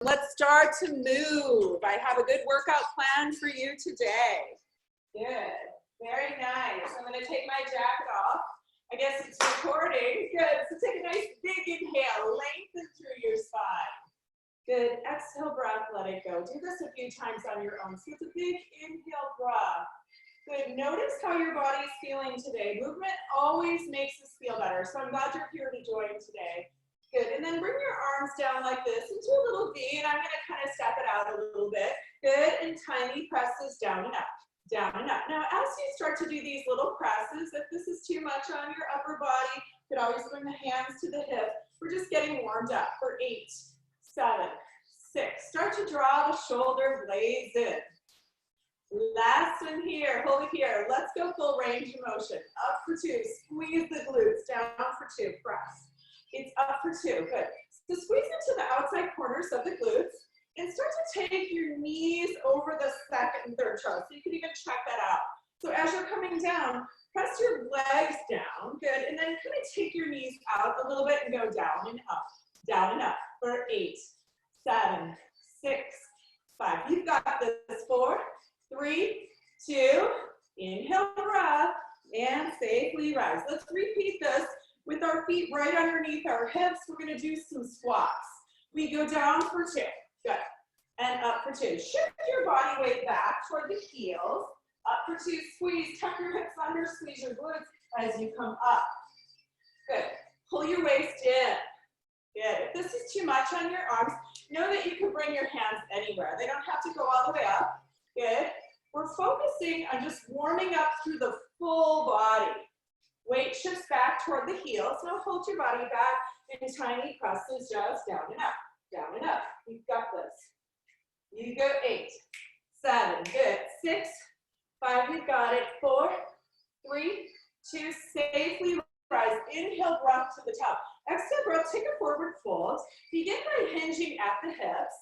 Let's start to move. I have a good workout plan for you today. Good, very nice. I'm gonna take my jacket off. I guess it's recording. Good, so take a nice big inhale, lengthen through your spine. Good, exhale breath, let it go. Do this a few times on your own. So it's a big inhale breath. Good, notice how your body is feeling today. Movement always makes us feel better, so I'm glad you're here to join today. Good, and then bring your arms down like this into a little V, and I'm gonna kind of step it out a little bit. Good, and tiny presses down and up, down and up. Now, as you start to do these little presses, if this is too much on your upper body, you could always bring the hands to the hip. We're just getting warmed up for 8, 7, 6. Start to draw the shoulder blades in. Last one here, hold it here. Let's go full range of motion. Up for 2, squeeze the glutes, down for 2, press. It's up for 2, good. So squeeze into the outside corners of the glutes and start to take your knees over the second and third toes. So you can even check that out. So as you're coming down, press your legs down, good, and then kind of take your knees out a little bit and go down and up for 8, 7, 6, 5. You've got this. 4, 3, 2, inhale, breath, and safely rise. Let's repeat this. With our feet right underneath our hips, we're going to do some squats. We go down for 2, good, and up for 2. Shift your body weight back toward the heels. Up for 2, squeeze, tuck your hips under, squeeze your glutes as you come up. Good, pull your waist in. Good, if this is too much on your arms, know that you can bring your hands anywhere. They don't have to go all the way up. Good, we're focusing on just warming up through the full body. Weight shifts back toward the heels. Now hold your body back in tiny presses, just down and up, down and up. You've got this. You go 8, 7, good. 6, 5, you've got it. 4, 3, 2, safely rise. Inhale, breath to the top. Exhale, breath, take a forward fold. Begin by hinging at the hips.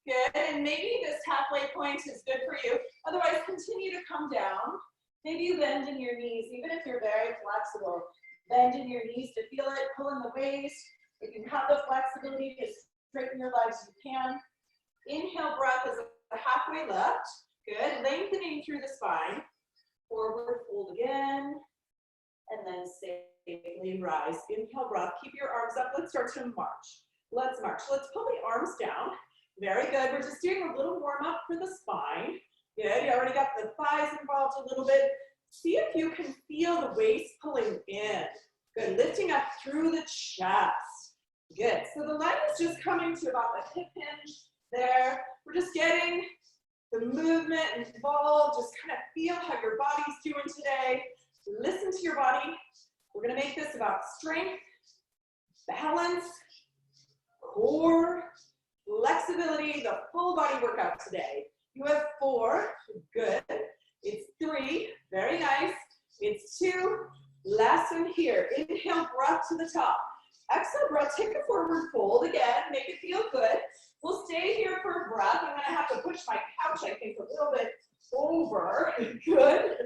Good, and maybe this halfway point is good for you. Otherwise, continue to come down. Maybe you bend in your knees, even if you're very flexible. Bend in your knees to feel it, pull in the waist. If you have the flexibility to straighten your legs, you can. Inhale, breath is a halfway lift. Good, lengthening through the spine. Forward fold again, and then safely rise. Inhale, breath, keep your arms up. Let's start to march. Let's march. Let's pull the arms down. Very good, we're just doing a little warm up for the spine. Good, you already got the thighs involved a little bit. See if you can feel the waist pulling in. Good, lifting up through the chest. Good, so the leg is just coming to about the hip hinge there. We're just getting the movement involved. Just kind of feel how your body's doing today. Listen to your body. We're gonna make this about strength, balance, core, flexibility, the full body workout today. You have 4, good. It's 3, very nice. It's 2, last one here. Inhale, breath to the top. Exhale, breath, take a forward fold again, make it feel good. We'll stay here for a breath. I'm gonna have to push my couch, I think, a little bit over. Good.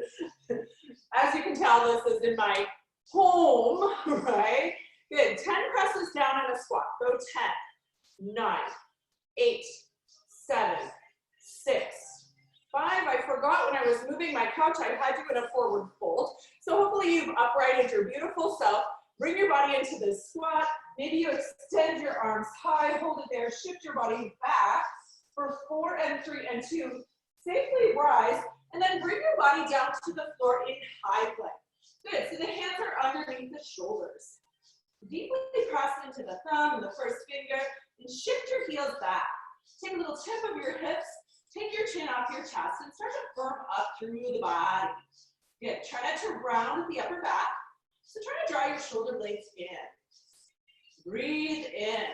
As you can tell, this is in my home, right? Good, 10 presses down in a squat. Go 10, 9, 8, 7, 6, 5. I forgot when I was moving my couch, I had you in a forward fold. So hopefully you've uprighted your beautiful self. Bring your body into this squat. Maybe you extend your arms high, hold it there, shift your body back for 4 and 3 and 2. Safely rise, and then bring your body down to the floor in high plank. Good, so the hands are underneath the shoulders. Deeply press into the thumb and the first finger, and shift your heels back. Take a little tip of your hips. Take your chin off your chest and start to firm up through the body. Good, try not to round the upper back. So try to draw your shoulder blades in. Breathe in.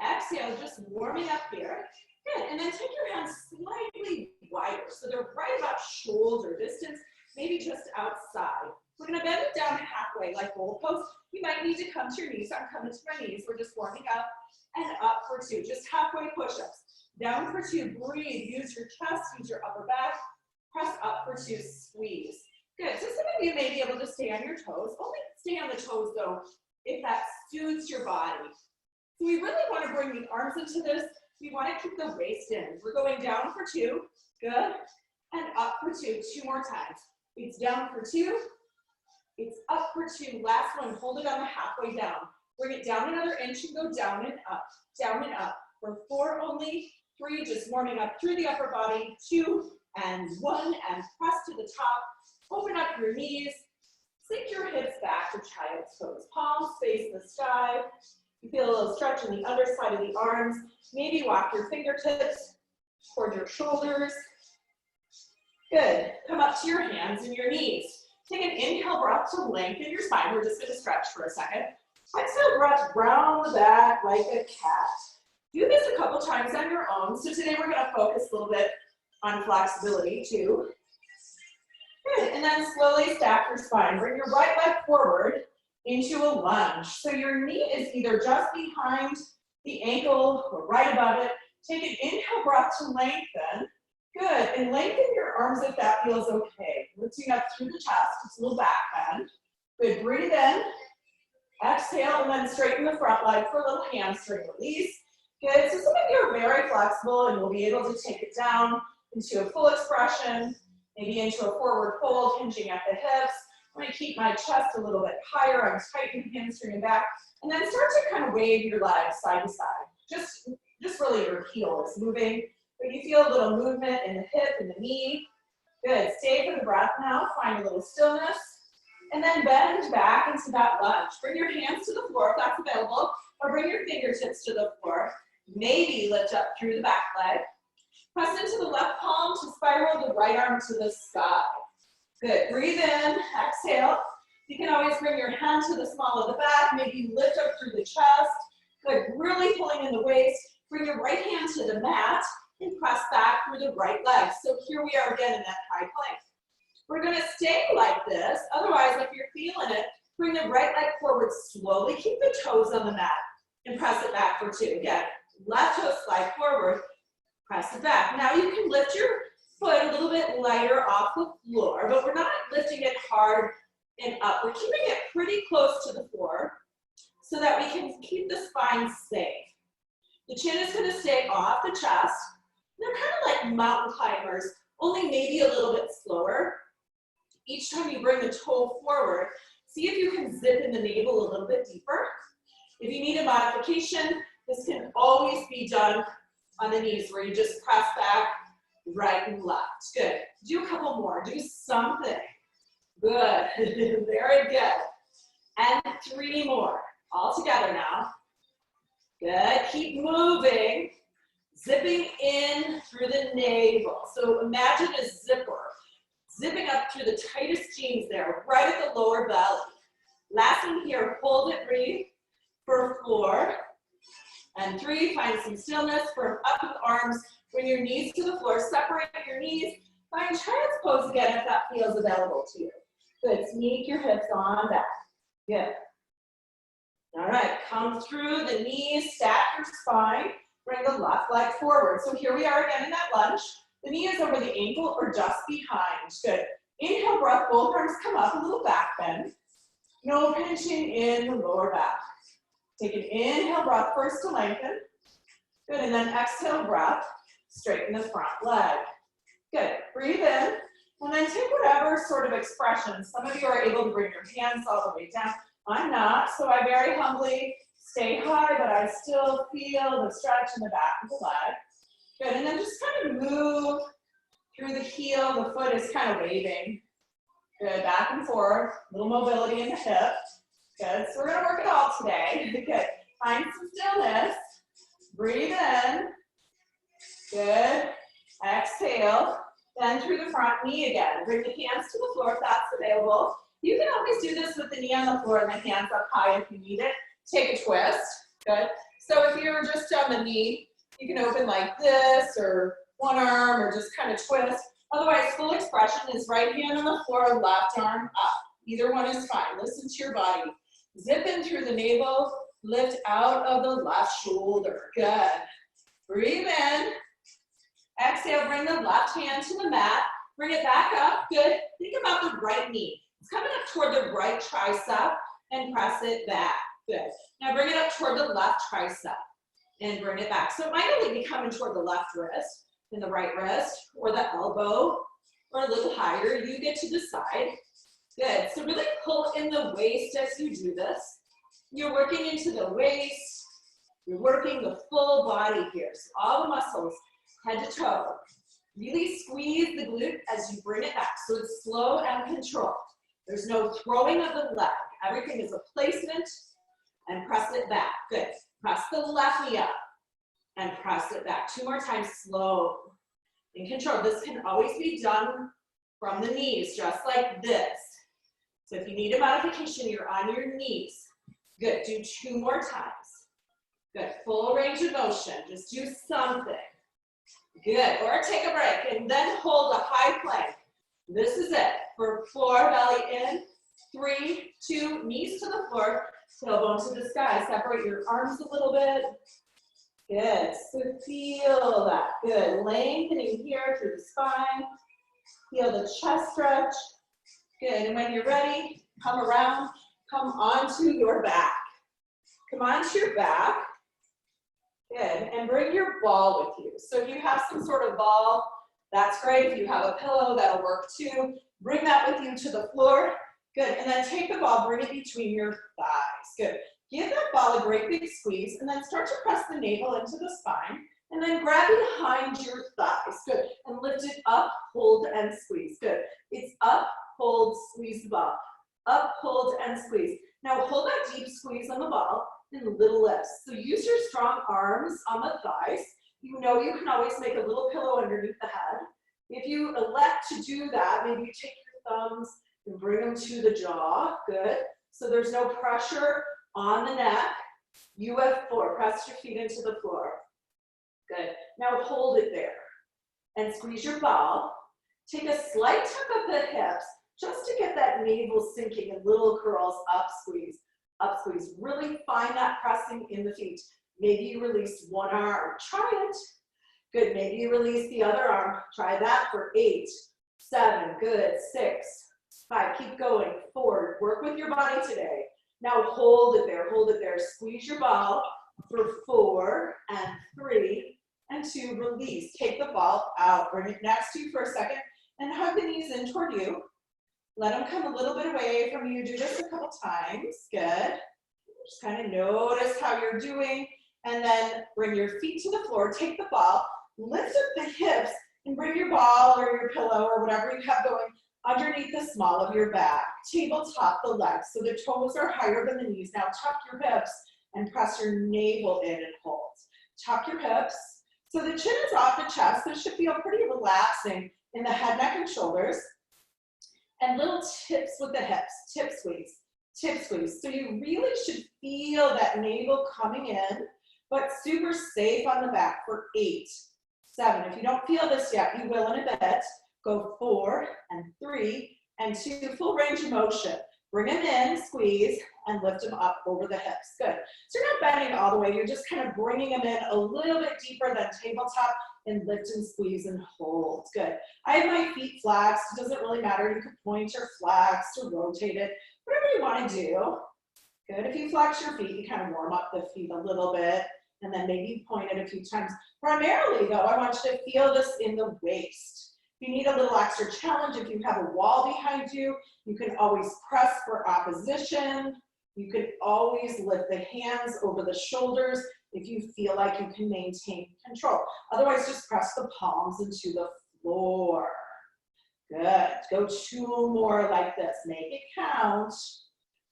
Exhale, just warming up here. Good, and then take your hands slightly wider. So they're right about shoulder distance, maybe just outside. We're gonna bend it down halfway like goalpost. You might need to come to your knees. I'm coming to my knees. We're just warming up and up for 2. Just halfway push-ups. Down for 2, breathe, use your chest, use your upper back, press up for 2, squeeze. Good, so some of you may be able to stay on your toes. Only stay on the toes though, if that suits your body. So we really want to bring the arms into this We want to keep the waist in. We're going down for 2, good, and up for 2, 2 more times. It's down for 2, it's up for 2, last one, hold it on the halfway down. Bring it down another inch and go down and up, for 4 only, 3, just warming up through the upper body, 2, and 1, and press to the top, open up your knees, sink your hips back to child's pose, palms face the sky. You feel a little stretch in the underside of the arms, maybe walk your fingertips toward your shoulders. Good, come up to your hands and your knees. Take an inhale breath to lengthen your spine. We're just gonna stretch for a second. Exhale breath round the back like a cat. Do this a couple times on your own. So today we're gonna focus a little bit on flexibility too. Good, and then slowly stack your spine. Bring your right leg forward into a lunge. So your knee is either just behind the ankle or right above it. Take an inhale breath to lengthen. Good, and lengthen your arms if that feels okay. Lifting up through the chest, just a little back bend. Good, breathe in. Exhale, and then straighten the front leg for a little hamstring release. Good, so some of you are very flexible and will be able to take it down into a full expression, maybe into a forward fold, hinging at the hips. I'm gonna keep my chest a little bit higher. I'm tightening hamstring and back. And then start to kind of wave your legs side to side. Just really your heel is moving. But you feel a little movement in the hip and the knee. Good, stay for the breath now. Find a little stillness. And then bend back into that lunge. Bring your hands to the floor if that's available, or bring your fingertips to the floor. Maybe lift up through the back leg. Press into the left palm to spiral the right arm to the sky. Good, breathe in, exhale. You can always bring your hand to the small of the back, maybe lift up through the chest. Good, really pulling in the waist. Bring your right hand to the mat and press back through the right leg. So here we are again in that high plank. We're gonna stay like this. Otherwise, if you're feeling it, bring the right leg forward slowly. Keep the toes on the mat and press it back for 2. Again, left toe slide forward, press it back. Now you can lift your foot a little bit lighter off the floor, but we're not lifting it hard and up. We're keeping it pretty close to the floor so that we can keep the spine safe. The chin is gonna stay off the chest. They're kind of like mountain climbers, only maybe a little bit slower. Each time you bring the toe forward, see if you can zip in the navel a little bit deeper. If you need a modification, this can always be done on the knees where you just press back right and left. Good. Do a couple more. Do something. Good. Very good. And 3 more. All together now. Good. Keep moving. Zipping in through the navel. So imagine a zipper. Zipping up through the tightest jeans there, right at the lower belly. Last one here, hold it, breathe for 4. And 3, find some stillness, firm up with arms, bring your knees to the floor, separate your knees, find child's pose again if that feels available to you. Good, sneak your hips on back. Good. All right, come through the knees, stack your spine, bring the left leg forward. So here we are again in that lunge. The knee is over the ankle or just behind. Good. Inhale, breath, both arms come up, a little back bend. No pinching in the lower back. Take an inhale breath first to lengthen. Good, and then exhale breath, straighten the front leg. Good, breathe in, and then take whatever sort of expression. Some of you are able to bring your hands all the way down. I'm not, so I very humbly stay high, but I still feel the stretch in the back of the leg. Good, and then just kind of move through the heel. The foot is kind of waving. Good, back and forth, little mobility in the hip. Good, so we're gonna work it all today. Good, find some stillness. Breathe in. Good, exhale. Then through the front knee again. Bring the hands to the floor if that's available. You can always do this with the knee on the floor and the hands up high if you need it. Take a twist. Good. So if you're just on the knee, you can open like this or one arm or just kind of twist. Otherwise, full expression is right hand on the floor, left arm up. Either one is fine. Listen to your body. Zip in through the navel, lift out of the left shoulder. Good. Breathe in. Exhale, bring the left hand to the mat. Bring it back up. Good. Think about the right knee. It's coming up toward the right tricep and press it back. Good. Now bring it up toward the left tricep. and bring it back. So it might only be coming toward the left wrist and the right wrist, or the elbow, or a little higher. You get to decide. Good. So really pull in the waist as you do this. You're working into the waist. You're working the full body here. So all the muscles, head to toe. Really squeeze the glute as you bring it back. So it's slow and controlled. There's no throwing of the leg. Everything is a placement and press it back. Good. Press the left knee up and press it back. 2 more times, slow and control. This can always be done from the knees, just like this. So if you need a modification, you're on your knees. Good, do 2 more times. Good, full range of motion. Just do something. Good, or take a break and then hold a high plank. This is it. For 4, belly in. 3, 2, knees to the floor, tailbone to the sky. Separate your arms a little bit. Good, so feel that. Good, lengthening here through the spine. Feel the chest stretch. Good, and when you're ready, come around, come onto your back. Come onto your back. Good, and bring your ball with you. So if you have some sort of ball, that's great. If you have a pillow, that'll work too. Bring that with you to the floor. Good, and then take the ball, bring it between your thighs. Good, give that ball a great big squeeze, and then start to press the navel into the spine, and then grab behind your thighs. Good, and lift it up, hold, and squeeze. Good, it's up, hold, squeeze the ball. Up, hold, and squeeze. Now hold that deep squeeze on the ball and little lifts. So use your strong arms on the thighs. You know you can always make a little pillow underneath the head. If you elect to do that, maybe you take your thumbs and bring them to the jaw. Good. So there's no pressure on the neck. You have 4. Press your feet into the floor. Good. Now hold it there and squeeze your ball. Take a slight tuck of the hips just to get that navel sinking and little curls. Up, squeeze. Up, squeeze. Really find that pressing in the feet. Maybe you release one arm. Try it. Good. Maybe you release the other arm. Try that for 8, 7. Good. 6, 5. Keep going. 4. Work with your body today. Now hold it there. Hold it there. Squeeze your ball for 4 and 3 and 2. Release. Take the ball out. Bring it next to you for a second and hug the knees in toward you. Let them come a little bit away from you. Do this a couple times. Good. Just kind of notice how you're doing. And then bring your feet to the floor. Take the ball. Lift up the hips and bring your ball or your pillow or whatever you have going underneath the small of your back. Tabletop the legs. So the toes are higher than the knees. Now tuck your hips and press your navel in and hold. Tuck your hips. So the chin is off the chest. This should feel pretty relaxing in the head, neck, and shoulders. And little tips with the hips, tip squeeze, tip squeeze. So you really should feel that navel coming in, but super safe on the back for 8, 7. If you don't feel this yet, you will in a bit. Go 4 and 3 and 2, full range of motion. Bring them in, squeeze, and lift them up over the hips. Good. So you're not bending all the way. You're just kind of bringing them in a little bit deeper than tabletop and lift and squeeze and hold. Good. I have my feet flexed. It doesn't really matter. You can point or flex or rotate it, whatever you want to do. Good. If you flex your feet, you kind of warm up the feet a little bit, and then maybe point it a few times. Primarily, though, I want you to feel this in the waist. If you need a little extra challenge, if you have a wall behind you, you can always press for opposition. You can always lift the hands over the shoulders if you feel like you can maintain control. Otherwise, just press the palms into the floor. Good. Go 2 more like this. Make it count.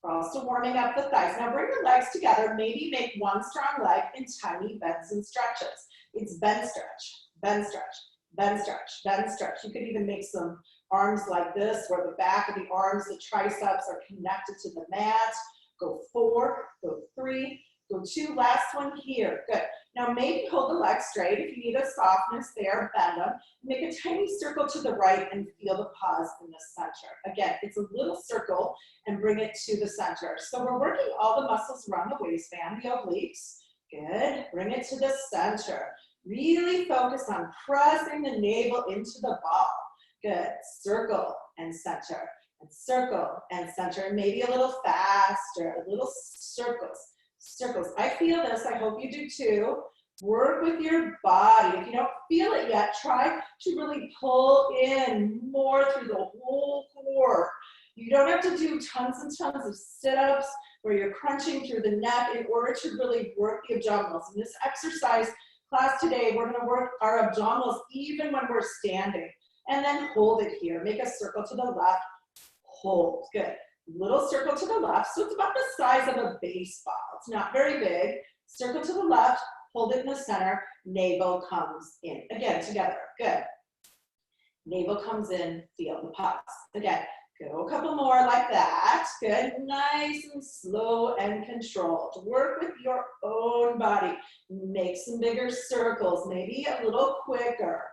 We're also warming up the thighs. Now bring the legs together. Maybe make one strong leg in tiny bends and stretches. It's bend, stretch, bend, stretch, bend, stretch, bend, stretch. You could even make some arms like this where the back of the arms, the triceps are connected to the mat. Go 4, go 3, go 2, last one here. Good. Now maybe hold the legs straight. If you need a softness there, bend them. Make a tiny circle to the right and feel the pause in the center. Again, it's a little circle and bring it to the center. So we're working all the muscles around the waistband, the obliques. Good. Bring it to the center. Really focus on pressing the navel into the ball. Good. Circle and center. And circle and center. And maybe a little faster. A little circles. Circles. I feel this. I hope you do too. Work with your body. If you don't feel it yet, try to really pull in more through the whole core. You don't have to do tons and tons of sit-ups where you're crunching through the neck in order to really work the abdominals. In this exercise class today, we're going to work our abdominals even when we're standing. And then hold it here. Make a circle to the left. Hold. Good. Little circle to the left. So it's about the size of a baseball. It's not very big. Circle to the left. Hold it in the center. Navel comes in. Again, together. Good. Navel comes in. Feel the pause. Again. Go a couple more like that. Good. Nice and slow and controlled. Work with your own body. Make some bigger circles. Maybe a little quicker.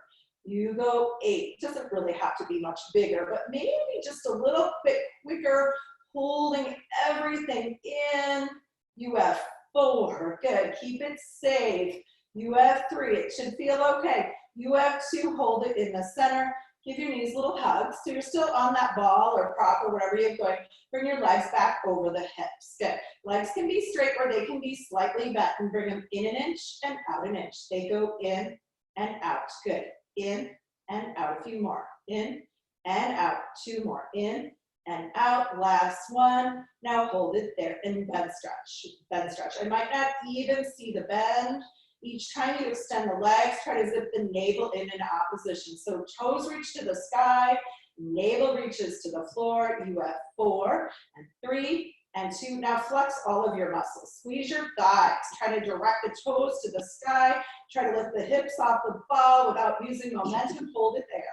You go 8. Doesn't really have to be much bigger, but maybe just a little bit quicker, holding everything in. You have 4. Good. Keep it safe. You have 3. It should feel okay. You have 2. Hold it in the center. Give your knees little hugs. So you're still on that ball or prop or whatever you're going. Bring your legs back over the hips. Good. Legs can be straight or they can be slightly bent, and bring them in an inch and out an inch. They go in and out. Good. In and out. A few more. In and out. 2 more. In and out. Last one. Now hold it there and bend stretch. Bend stretch. I might not even see the bend. Each time you extend the legs, try to zip the navel in an opposition. So toes reach to the sky, navel reaches to the floor. You have 4 and 3 and 2. Now flex all of your muscles. Squeeze your thighs. Try to direct the toes to the sky. Try to lift the hips off the ball without using momentum. Hold it there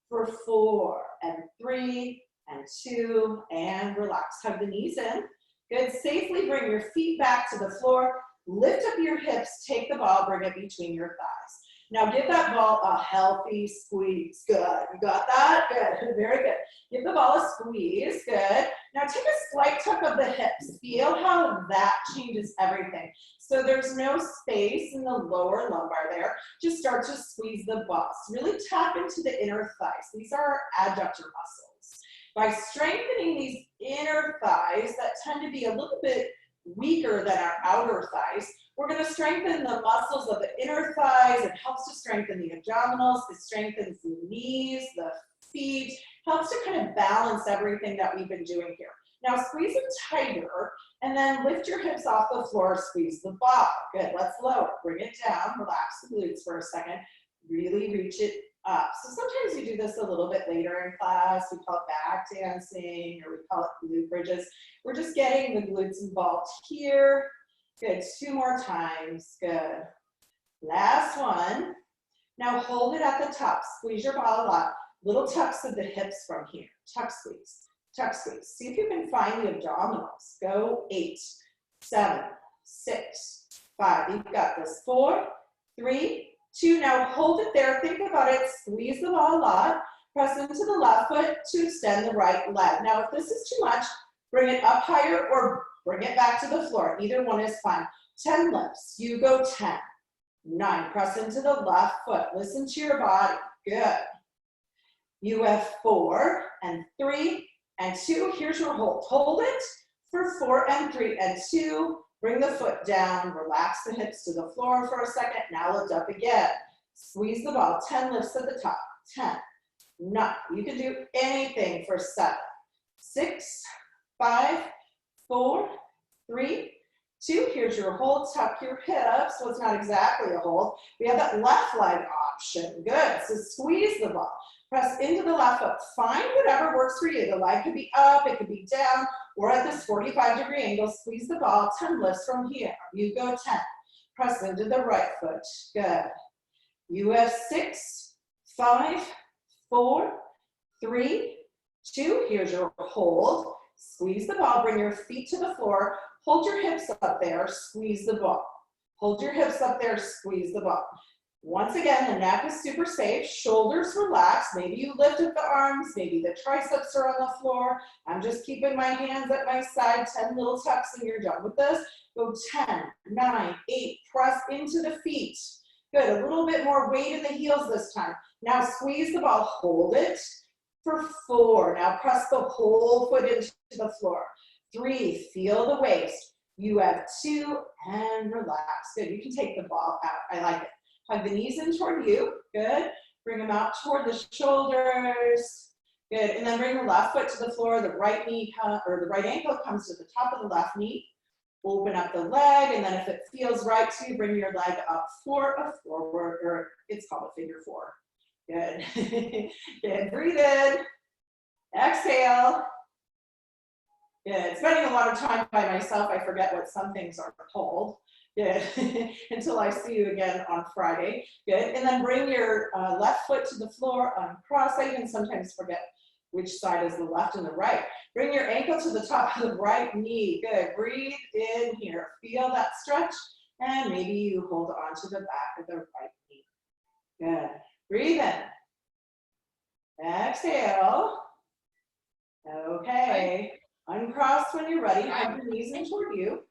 for 4 and 3 and 2 and relax. Hug the knees in. Good. Safely bring your feet back to the floor. Lift up your hips, take the ball, bring it between your thighs. Now give that ball a healthy squeeze. Good. You got that? Good. Very good. Give the ball a squeeze. Good. Now take a slight tuck of the hips. Feel how that changes everything. So there's no space in the lower lumbar there. Just start to squeeze the ball. Really tap into the inner thighs. These are our adductor muscles. By strengthening these inner thighs that tend to be a little bit weaker than our outer thighs, we're going to strengthen the muscles of the inner thighs. It helps to strengthen the abdominals. It strengthens the knees, the feet, helps to kind of balance everything that we've been doing here. Now squeeze it tighter and then lift your hips off the floor, squeeze the ball. Good, let's lower, bring it down, relax the glutes for a second, really reach it up. So sometimes we do this a little bit later in class. We call it back dancing or we call it glute bridges. We're just getting the glutes involved here. Good, 2 more times, good. Last one. Now hold it at the top, squeeze your ball a lot. Little tucks of the hips from here, tuck squeeze, tuck squeeze. See if you can find the abdominals. Go 8, 7, 6, 5, you've got this, 4, 3, 2, now hold it there, think about it, squeeze the ball a lot, press into the left foot to extend the right leg. Now if this is too much, bring it up higher or bring it back to the floor, either one is fine. 10 lifts, you go 10, 9, press into the left foot, listen to your body, good. You have 4 and 3 and 2, here's your hold. Hold it for 4 and 3 and 2, bring the foot down, relax the hips to the floor for a second, now lift up again. Squeeze the ball, 10 lifts at the top, 10, 9, you can do anything for 7, 6, 5, 4, 3, 2, here's your hold, tuck your hips, so it's not exactly a hold. We have that left leg option, good, so squeeze the ball. Press into the left foot. Find whatever works for you. The leg could be up, it could be down, or at this 45-degree angle, squeeze the ball, 10 lifts from here. You go 10. Press into the right foot. Good. You have 6, 5, 4, 3, 2. Here's your hold. Squeeze the ball, bring your feet to the floor. Hold your hips up there, squeeze the ball. Hold your hips up there, squeeze the ball. Once again, the neck is super safe, shoulders relaxed, maybe you lifted the arms, maybe the triceps are on the floor. I'm just keeping my hands at my side, 10 little tucks and you're done with this. Go 10, 9, 8, press into the feet. Good, a little bit more weight in the heels this time. Now squeeze the ball, hold it for 4. Now press the whole foot into the floor. 3, feel the waist. You have 2 and relax. Good. You can take the ball out. I like it. Hug the knees in toward you. Good. Bring them out toward the shoulders. Good. And then bring the left foot to the floor. The right knee or the right ankle comes to the top of the left knee. Open up the leg, and then if it feels right to you, bring your leg up for a forward, or it's called a figure 4. Good. Good. Breathe in. Exhale. Good. Spending a lot of time by myself, I forget what some things are called. Good. Until I see you again on Friday. Good. And then bring your left foot to the floor, uncross. I even sometimes forget which side is the left and the right. Bring your ankle to the top of the right knee. Good. Breathe in here. Feel that stretch. And maybe you hold on to the back of the right knee. Good. Breathe in. Exhale. Okay. Uncross when you're ready. Hug your knees in toward you.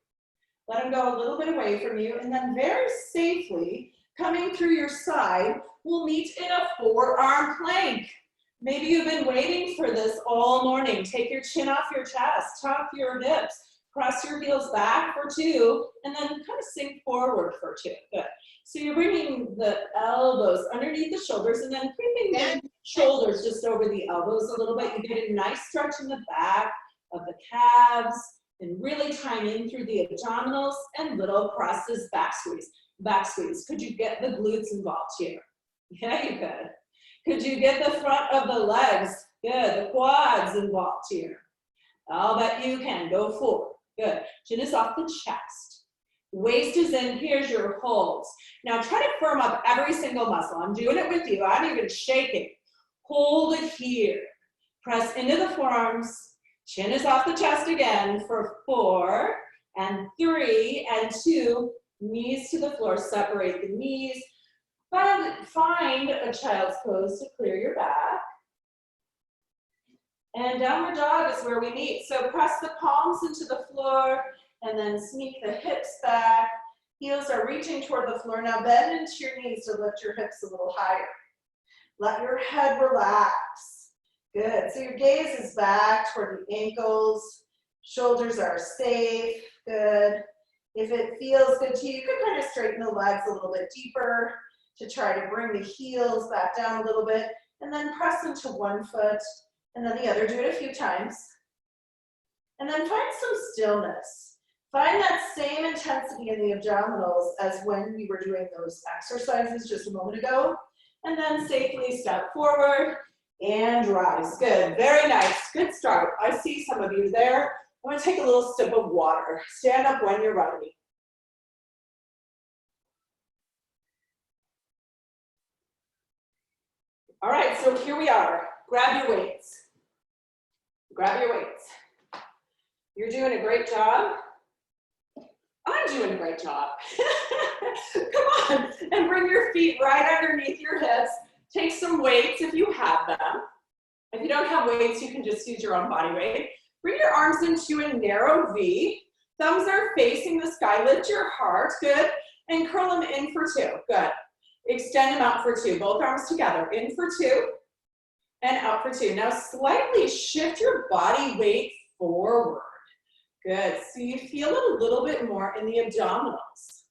Let them go a little bit away from you. And then very safely, coming through your side, we'll meet in a forearm plank. Maybe you've been waiting for this all morning. Take your chin off your chest, tuck your hips, press your heels back for 2, and then kind of sink forward for 2. Good. So you're bringing the elbows underneath the shoulders and then creeping the shoulders just over the elbows a little bit. You get a nice stretch in the back of the calves and really tying in through the abdominals and little presses, back squeeze, back squeeze. Could you get the glutes involved here? Yeah, you could. Could you get the front of the legs? Good, the quads involved here. I'll bet you can. Go forward. Good. Chin is off the chest. Waist is in. Here's your holds. Now try to firm up every single muscle. I'm doing it with you. I'm even shaking. Hold it here. Press into the forearms. Chin is off the chest again for 4 and 3 and 2. Knees to the floor. Separate the knees. Find a child's pose to clear your back. And downward dog is where we meet. So press the palms into the floor and then sneak the hips back. Heels are reaching toward the floor. Now bend into your knees to lift your hips a little higher. Let your head relax. Good. So your gaze is back toward the ankles. Shoulders are safe. Good. If it feels good to you, you can kind of straighten the legs a little bit deeper to try to bring the heels back down a little bit, and then press into one foot, and then the other. Do it a few times. And then find some stillness. Find that same intensity in the abdominals as when we were doing those exercises just a moment ago, and then safely step forward and rise. Good, very nice, good start. I see some of you there. I'm gonna take a little sip of water. Stand up when you're ready. All right, so here we are. Grab your weights. Grab your weights. You're doing a great job. I'm doing a great job. Come on, and bring your feet right underneath your hips. Take some weights if you have them. If you don't have weights, you can just use your own body weight. Bring your arms into a narrow V. Thumbs are facing the sky. Lift your heart, good. And curl them in for 2, good. Extend them out for 2, both arms together, in for 2, and out for 2. Now slightly shift your body weight forward. Good, so you feel it a little bit more in the abdominals.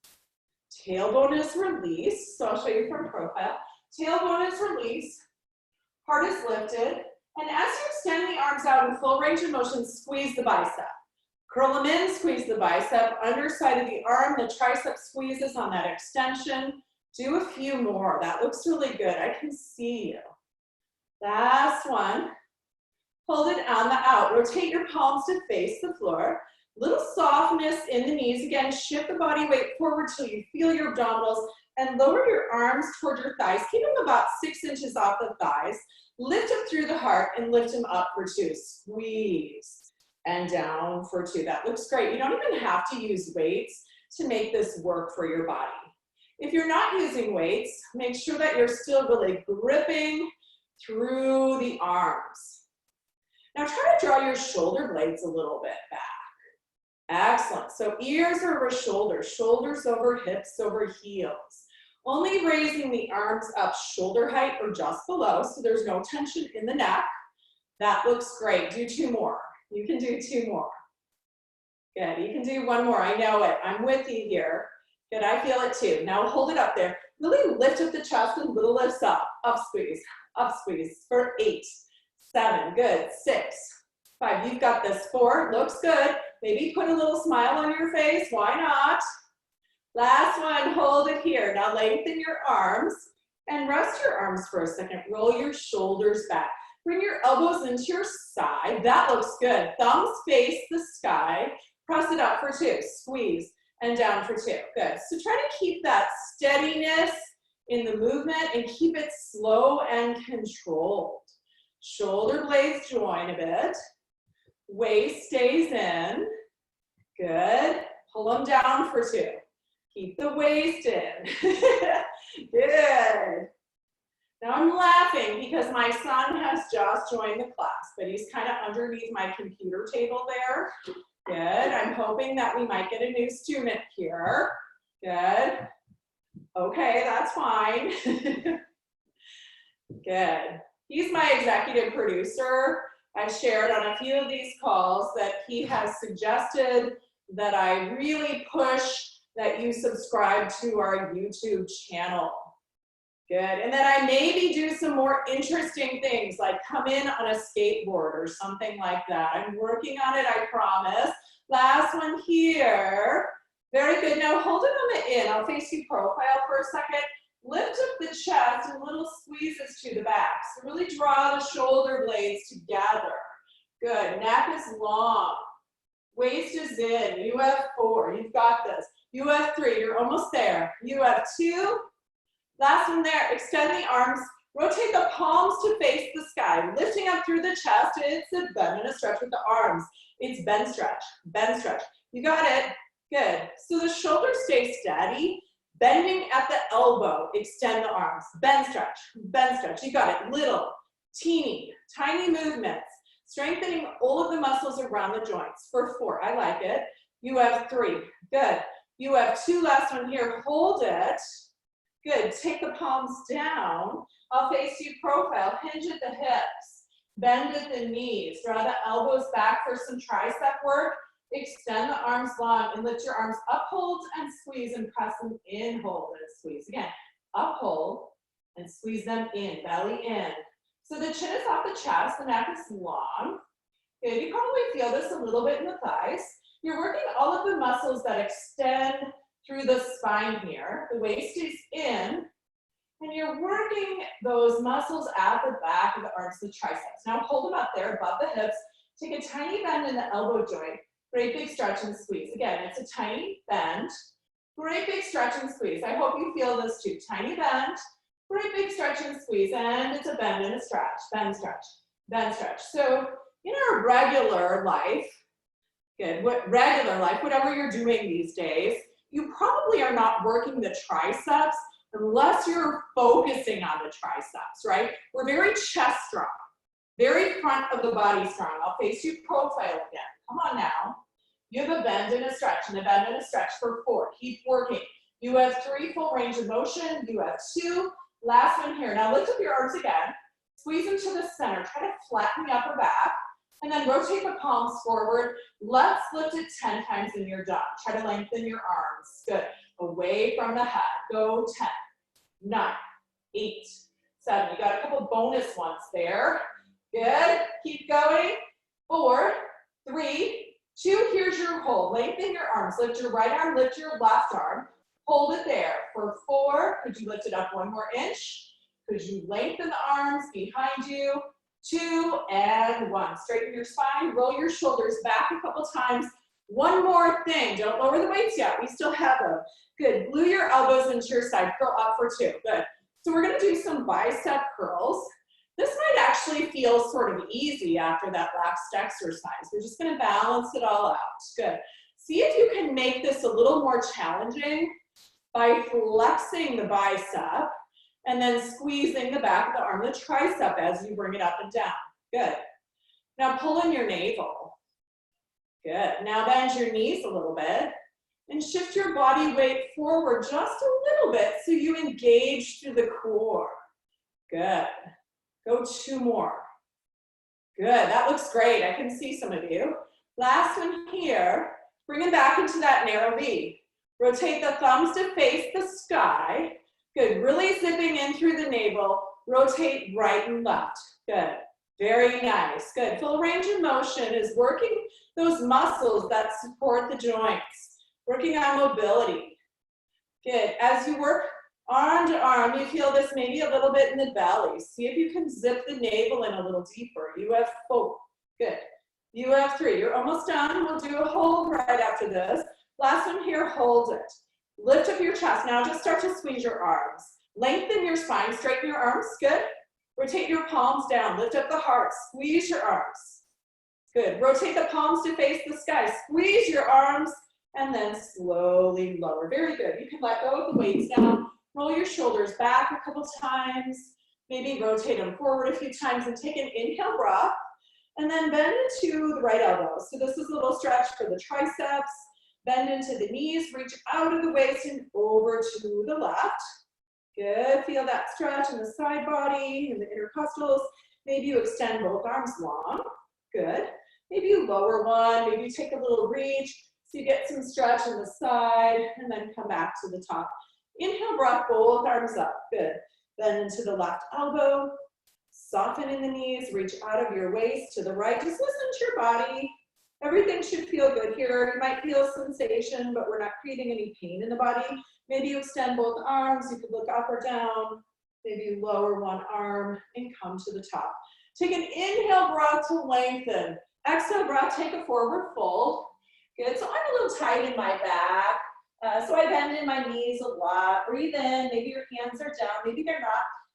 Tailbone is released, so I'll show you from profile. Tailbone is released, heart is lifted, and as you extend the arms out in full range of motion, squeeze the bicep. Curl them in, squeeze the bicep, underside of the arm, the tricep squeezes on that extension. Do a few more. That looks really good. I can see you. Last one. Hold it on the out. Rotate your palms to face the floor. Little softness in the knees. Again, shift the body weight forward till you feel your abdominals and lower your arms toward your thighs. Keep them about 6 inches off the thighs. Lift up through the heart and lift them up for 2. Squeeze and down for 2. That looks great. You don't even have to use weights to make this work for your body. If you're not using weights, make sure that you're still really gripping through the arms. Now try to draw your shoulder blades a little bit back. Excellent. So ears over shoulders, shoulders over hips over heels. Only raising the arms up shoulder height or just below, so there's no tension in the neck. That looks great. Do 2 more. You can do 2 more. Good, you can do one more, I know it. I'm with you here. Good, I feel it too. Now hold it up there. Really lift up the chest and little lifts up squeeze for 8, 7, good, 6, 5, you've got this, 4, looks good. Maybe put a little smile on your face, why not? Last one, hold it here. Now lengthen your arms and rest your arms for a second. Roll your shoulders back. Bring your elbows into your side. That looks good. Thumbs face the sky. Press it up for 2. Squeeze and down for 2. Good. So try to keep that steadiness in the movement and keep it slow and controlled. Shoulder blades join a bit. Waist stays in. Good. Pull them down for 2. Keep the waist in. Good. Now I'm laughing because my son has just joined the class, but he's kind of underneath my computer table there. Good. I'm hoping that we might get a new student here. Good. Okay, that's fine. Good. He's my executive producer. I shared on a few of these calls that he has suggested that I really push that you subscribe to our YouTube channel. Good, and then I maybe do some more interesting things like come in on a skateboard or something like that. I'm working on it, I promise. Last one here. Very good, now hold it on the in. I'll face you profile for a second. Lift up the chest and little squeezes to the back. So really draw the shoulder blades together. Good, neck is long. Waist is in. You have 4, you've got this. You have 3, you're almost there. You have 2. Last one there, extend the arms, rotate the palms to face the sky, lifting up through the chest. It's a bend and a stretch with the arms. It's bend, stretch, bend, stretch. You got it, good. So the shoulders stay steady, bending at the elbow, extend the arms, bend, stretch. You got it, little, teeny, tiny movements, strengthening all of the muscles around the joints for 4, I like it. You have 3, good. You have 2, last one here, hold it. Good, take the palms down. I'll face you profile, hinge at the hips, bend at the knees, draw the elbows back for some tricep work, extend the arms long and lift your arms up, hold and squeeze and press them in, hold and squeeze. Again, up, hold and squeeze them in, belly in. So the chin is off the chest, the neck is long. Good, you probably feel this a little bit in the thighs. You're working all of the muscles that extend through the spine here. The waist is in, and you're working those muscles at the back of the arms, the triceps. Now hold them up there above the hips. Take a tiny bend in the elbow joint. Great big stretch and squeeze. Again, it's a tiny bend. Great big stretch and squeeze. I hope you feel this too. Tiny bend, great big stretch and squeeze, and it's a bend and a stretch. Bend, stretch, bend, stretch. So in our regular life, good, whatever you're doing these days, you probably are not working the triceps unless you're focusing on the triceps, right? We're very chest strong, very front of the body strong. I'll face you profile again. Come on now. You have a bend and a stretch and a bend and a stretch for 4. Keep working. You have 3, full range of motion. You have 2. Last one here. Now lift up your arms again. Squeeze them to the center. Try to flatten the upper back. And then rotate the palms forward. Let's lift it 10 times and you're done. Try to lengthen your arms. Good. Away from the head. Go 10, 9, 8, 7. You got a couple bonus ones there. Good. Keep going. 4, 3, 2. Here's your hold. Lengthen your arms. Lift your right arm. Lift your left arm. Hold it there. For 4, could you lift it up 1 more inch? Could you lengthen the arms behind you? 2 and 1. Straighten your spine, roll your shoulders back a couple times. One more thing, don't lower the weights yet, we still have them. Good, glue your elbows into your side, curl up for 2, good. So we're gonna do some bicep curls. This might actually feel sort of easy after that last exercise. We're just gonna balance it all out, good. See if you can make this a little more challenging by flexing the bicep and then squeezing the back of the arm, the tricep, as you bring it up and down. Good. Now pull in your navel. Good. Now bend your knees a little bit and shift your body weight forward just a little bit so you engage through the core. Good. Go 2 more. Good. That looks great. I can see some of you. Last one here. Bring them back into that narrow V. Rotate the thumbs to face the sky. Good, really zipping in through the navel. Rotate right and left. Good, very nice. Good, full range of motion is working those muscles that support the joints. Working on mobility. Good, as you work arm to arm, you feel this maybe a little bit in the belly. See if you can zip the navel in a little deeper. You have 4, good. You have 3, you're almost done. We'll do a hold right after this. Last one here, hold it. Lift up your chest. Now just start to squeeze your arms. Lengthen your spine, straighten your arms, good. Rotate your palms down, lift up the heart, squeeze your arms. Good, rotate the palms to face the sky, squeeze your arms, and then slowly lower. Very good, you can let go of the weights now. Roll your shoulders back a couple times, maybe rotate them forward a few times and take an inhale breath, and then bend into the right elbow. So this is a little stretch for the triceps. Bend into the knees, reach out of the waist and over to the left. Good, feel that stretch in the side body and the intercostals. Maybe you extend both arms long. Good. Maybe you lower one, maybe you take a little reach so you get some stretch in the side and then come back to the top. Inhale, breath, both arms up. Good. Bend into the left elbow. Soften in the knees, reach out of your waist to the right. Just listen to your body. Everything should feel good here. You might feel sensation, but we're not creating any pain in the body. Maybe you extend both arms. You could look up or down. Maybe you lower one arm and come to the top. Take an inhale breath to lengthen. Exhale breath, take a forward fold. Good, so I'm a little tight in my back. So I bend in my knees a lot. Breathe in, maybe your hands are down, maybe they're not.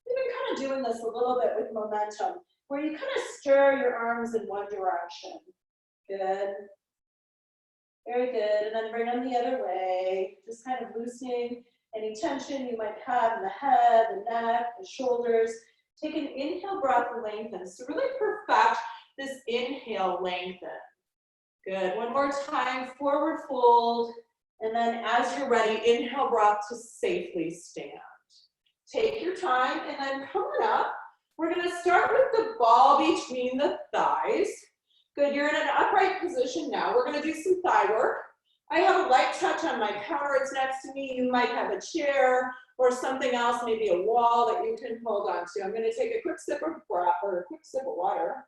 We've been kind of doing this a little bit with momentum, where you kind of stir your arms in one direction. Good. Very good, and then bring them the other way. Just kind of loosening any tension you might have in the head, the neck, the shoulders. Take an inhale breath and lengthen. So really perfect this inhale lengthen. Good, one more time, forward fold. And then as you're ready, inhale breath to safely stand. Take your time and then coming up, we're gonna start with the ball between the thighs. Good, you're in an upright position now. We're gonna do some thigh work. I have a light touch on my counter, it's next to me. You might have a chair or something else, maybe a wall that you can hold on to. I'm gonna take a quick sip of breath or a quick sip of water.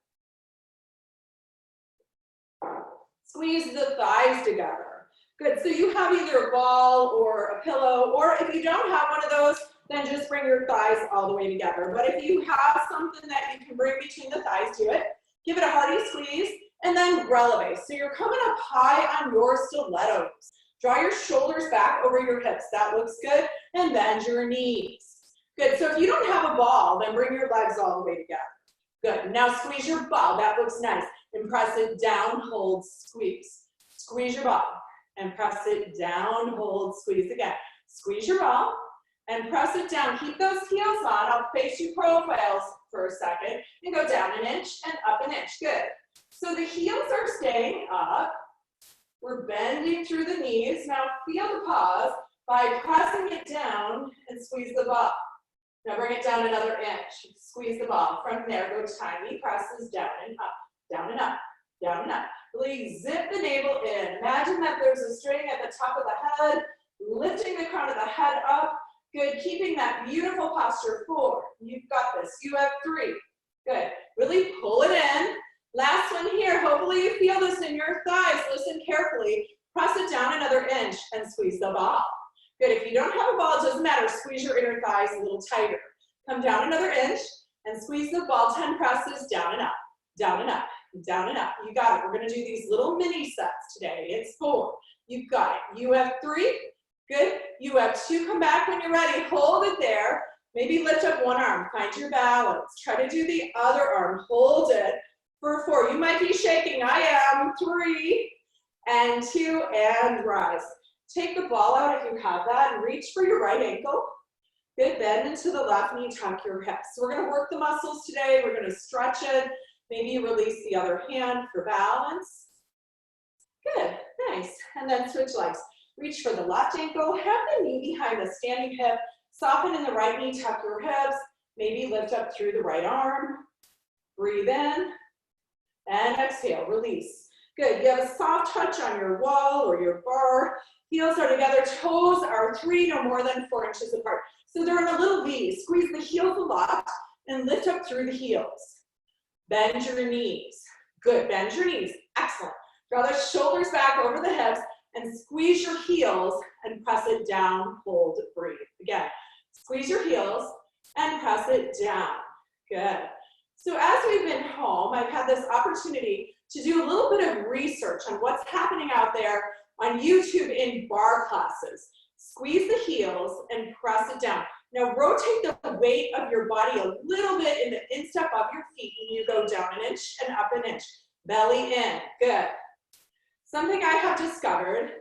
Squeeze the thighs together. Good, so you have either a ball or a pillow, or if you don't have one of those, then just bring your thighs all the way together. But if you have something that you can bring between the thighs, do it. Give it a hearty squeeze, and then releve. So you're coming up high on your stilettos. Draw your shoulders back over your hips. That looks good. And bend your knees. Good, so if you don't have a ball, then bring your legs all the way together. Good, now squeeze your ball. That looks nice. And press it down, hold, squeeze. Squeeze your ball. And press it down, hold, squeeze again. Squeeze your ball and press it down. Keep those heels on. I'll face you profiles for a second and go down an inch and up an inch. Good. So the heels are staying up. We're bending through the knees. Now feel the pause by pressing it down and squeeze the ball. Now bring it down another inch. Squeeze the ball. From there, go tiny presses down and up, down and up, down and up. Really zip the navel in. Imagine that there's a string at the top of the head, lifting the crown of the head up. Good, keeping that beautiful posture. 4, you've got this. You have 3. Good, really pull it in. Last one here, hopefully you feel this in your thighs. Listen carefully. Press it down another inch and squeeze the ball. Good, if you don't have a ball, it doesn't matter. Squeeze your inner thighs a little tighter. Come down another inch and squeeze the ball. 10 presses, down and up, down and up. Down and up. You got it. We're going to do these little mini sets today. It's 4. You've got it. You have 3. Good. You have 2. Come back when you're ready. Hold it there. Maybe lift up one arm. Find your balance. Try to do the other arm. Hold it for 4. You might be shaking. I am. 3 and 2 and rise. Take the ball out if you have that and reach for your right ankle. Good. Bend into the left knee. Tuck your hips. So we're going to work the muscles today. We're going to stretch it. Maybe you release the other hand for balance. Good, nice. And then switch legs. Reach for the left ankle, have the knee behind the standing hip, soften in the right knee, tuck your hips, maybe lift up through the right arm. Breathe in and exhale, release. Good, you have a soft touch on your wall or your bar. Heels are together, toes are 3 no more than 4 inches apart. So they're in a little V. Squeeze the heels a lot and lift up through the heels. Bend your knees. Good, bend your knees. Excellent. Draw the shoulders back over the hips and squeeze your heels and press it down, hold, breathe. Again, squeeze your heels and press it down. Good. So as we've been home, I've had this opportunity to do a little bit of research on what's happening out there on YouTube in bar classes. Squeeze the heels and press it down. Now rotate the weight of your body a little bit in the instep of your feet and you go down an inch and up an inch. Belly in, good. Something I have discovered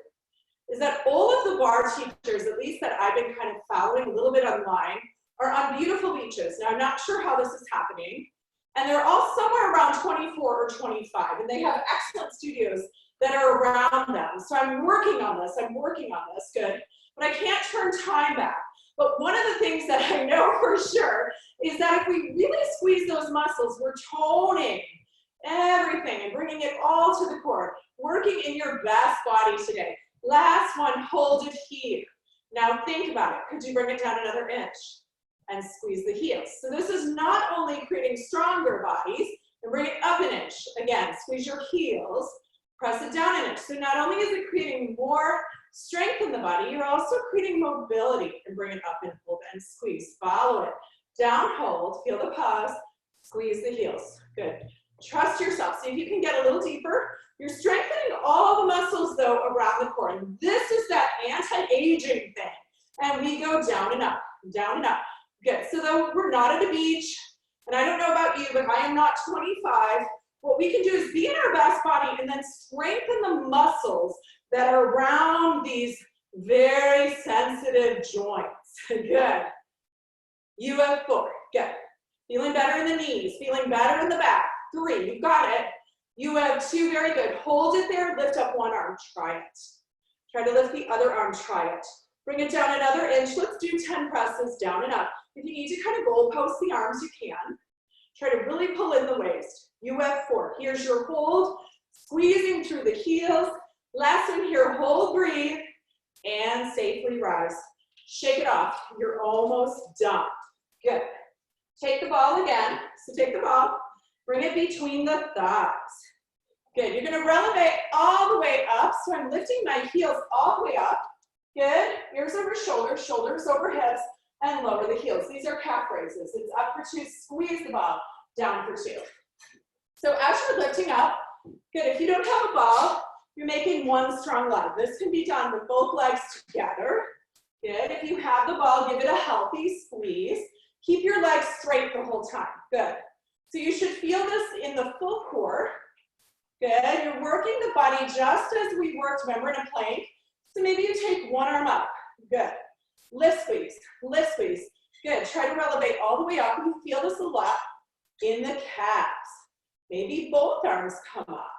is that all of the bar teachers, at least that I've been kind of following a little bit online, are on beautiful beaches. Now I'm not sure how this is happening. And they're all somewhere around 24 or 25. And they have excellent studios that are around them. So I'm working on this, good. But I can't turn time back. But one of the things that I know for sure is that if we really squeeze those muscles, we're toning everything and bringing it all to the core, working in your best body today. Last one, hold it here. Now think about it. Could you bring it down another inch and squeeze the heels? So this is not only creating stronger bodies, and bring it up an inch. Again, squeeze your heels, press it down an inch. So not only is it creating more strength in the body, you're also creating mobility, and bring it up and hold and squeeze. Follow it. Down, hold, feel the pause, squeeze the heels. Good. Trust yourself. See if you can get a little deeper. You're strengthening all the muscles though around the core. And this is that anti-aging thing. And we go down and up, down and up. Good. So though we're not at a beach, and I don't know about you, but I am not 25. What we can do is be in our best body and then strengthen the muscles that are around these very sensitive joints. Good. You have 4. Good. Feeling better in the knees, feeling better in the back. 3, you got it. You have 2, very good. Hold it there, lift up one arm, try it. Try to lift the other arm, try it. Bring it down another inch. Let's do 10 presses down and up. If you need to kind of goalpost the arms, you can. Try to really pull in the waist. You have 4. Here's your hold, squeezing through the heels. Last one here, hold, breathe, and safely rise. Shake it off. You're almost done. Good. Take the ball again. So take the ball, bring it between the thighs. Good. You're going to elevate all the way up. So I'm lifting my heels all the way up. Good. Ears over shoulders, shoulders over hips, and lower the heels. These are calf raises. It's up for 2. Squeeze the ball. Down for 2. So as you're lifting up, good. If you don't have a ball, you're making one strong leg. This can be done with both legs together. Good. If you have the ball, give it a healthy squeeze. Keep your legs straight the whole time. Good. So you should feel this in the full core. Good. You're working the body just as we worked, remember, in a plank. So maybe you take one arm up. Good. Lift, squeeze. Lift, squeeze. Good. Try to elevate all the way up. You feel this a lot in the calves. Maybe both arms come up.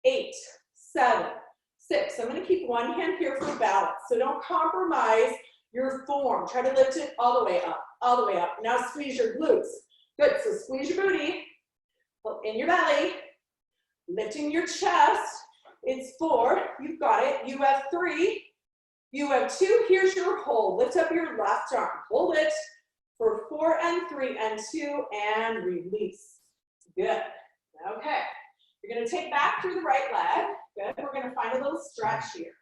8, 7, 6. I'm going to keep one hand here for balance. So don't compromise your form. Try to lift it all the way up, all the way up. Now squeeze your glutes. Good. So squeeze your booty in your belly, lifting your chest. It's 4. You've got it. You have 3. You have 2. Here's your hold. Lift up your left arm. Hold it for 4 and 3 and 2 and release. Good. Okay. You're going to take back through the right leg. Good. We're going to find a little stretch here.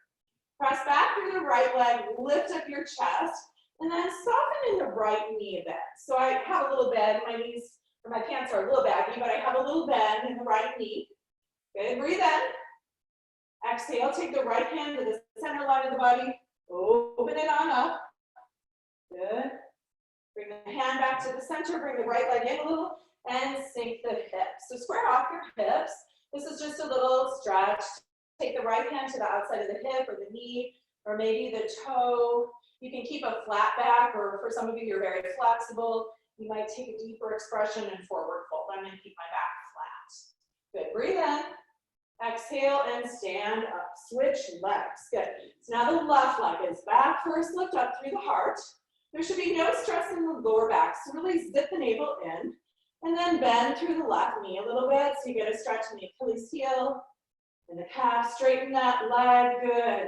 Press back through the right leg, lift up your chest, and then soften in the right knee a bit. So I have a little bend. My knees, or my pants are a little baggy, but I have a little bend in the right knee. Good. Breathe in. Exhale. Take the right hand to the center line of the body. Open it on up. Good. Bring the hand back to the center. Bring the right leg in a little and sink the hips. So square off your hips. This is just a little stretch. Take the right hand to the outside of the hip or the knee or maybe the toe. You can keep a flat back, or for some of you, you're very flexible. You might take a deeper expression and forward fold. I'm going to keep my back flat. Good. Breathe in. Exhale and stand up. Switch legs. Good. So now the left leg is back. First lift up through the heart. There should be no stress in the lower back. So really zip the navel in and then bend through the left knee a little bit. So you get a stretch in the Achilles heel And the calf, straighten that leg, good.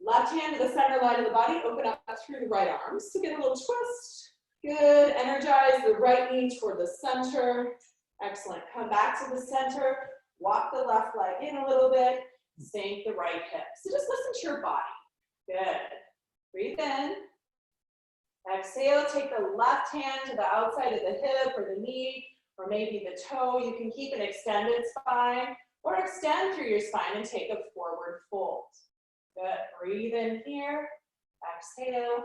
Left hand to the center line of the body, open up through the right arm. So get a little twist. Good, energize the right knee toward the center. Excellent, come back to the center. Walk the left leg in a little bit. Sink the right hip. So just listen to your body. Good. Breathe in. Exhale, take the left hand to the outside of the hip or the knee, or maybe the toe. You can keep an extended spine, or extend through your spine and take a forward fold. Good, breathe in here. Exhale,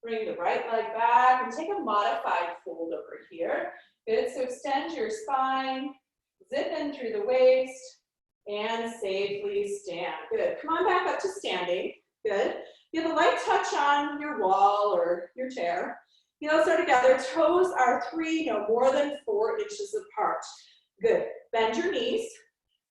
bring the right leg back and take a modified fold over here. Good, so extend your spine, zip in through the waist, and safely stand. Good, come on back up to standing. Good. You have a light touch on your wall or your chair. Heels are together, toes are 3, no more than 4 inches apart. Good, bend your knees,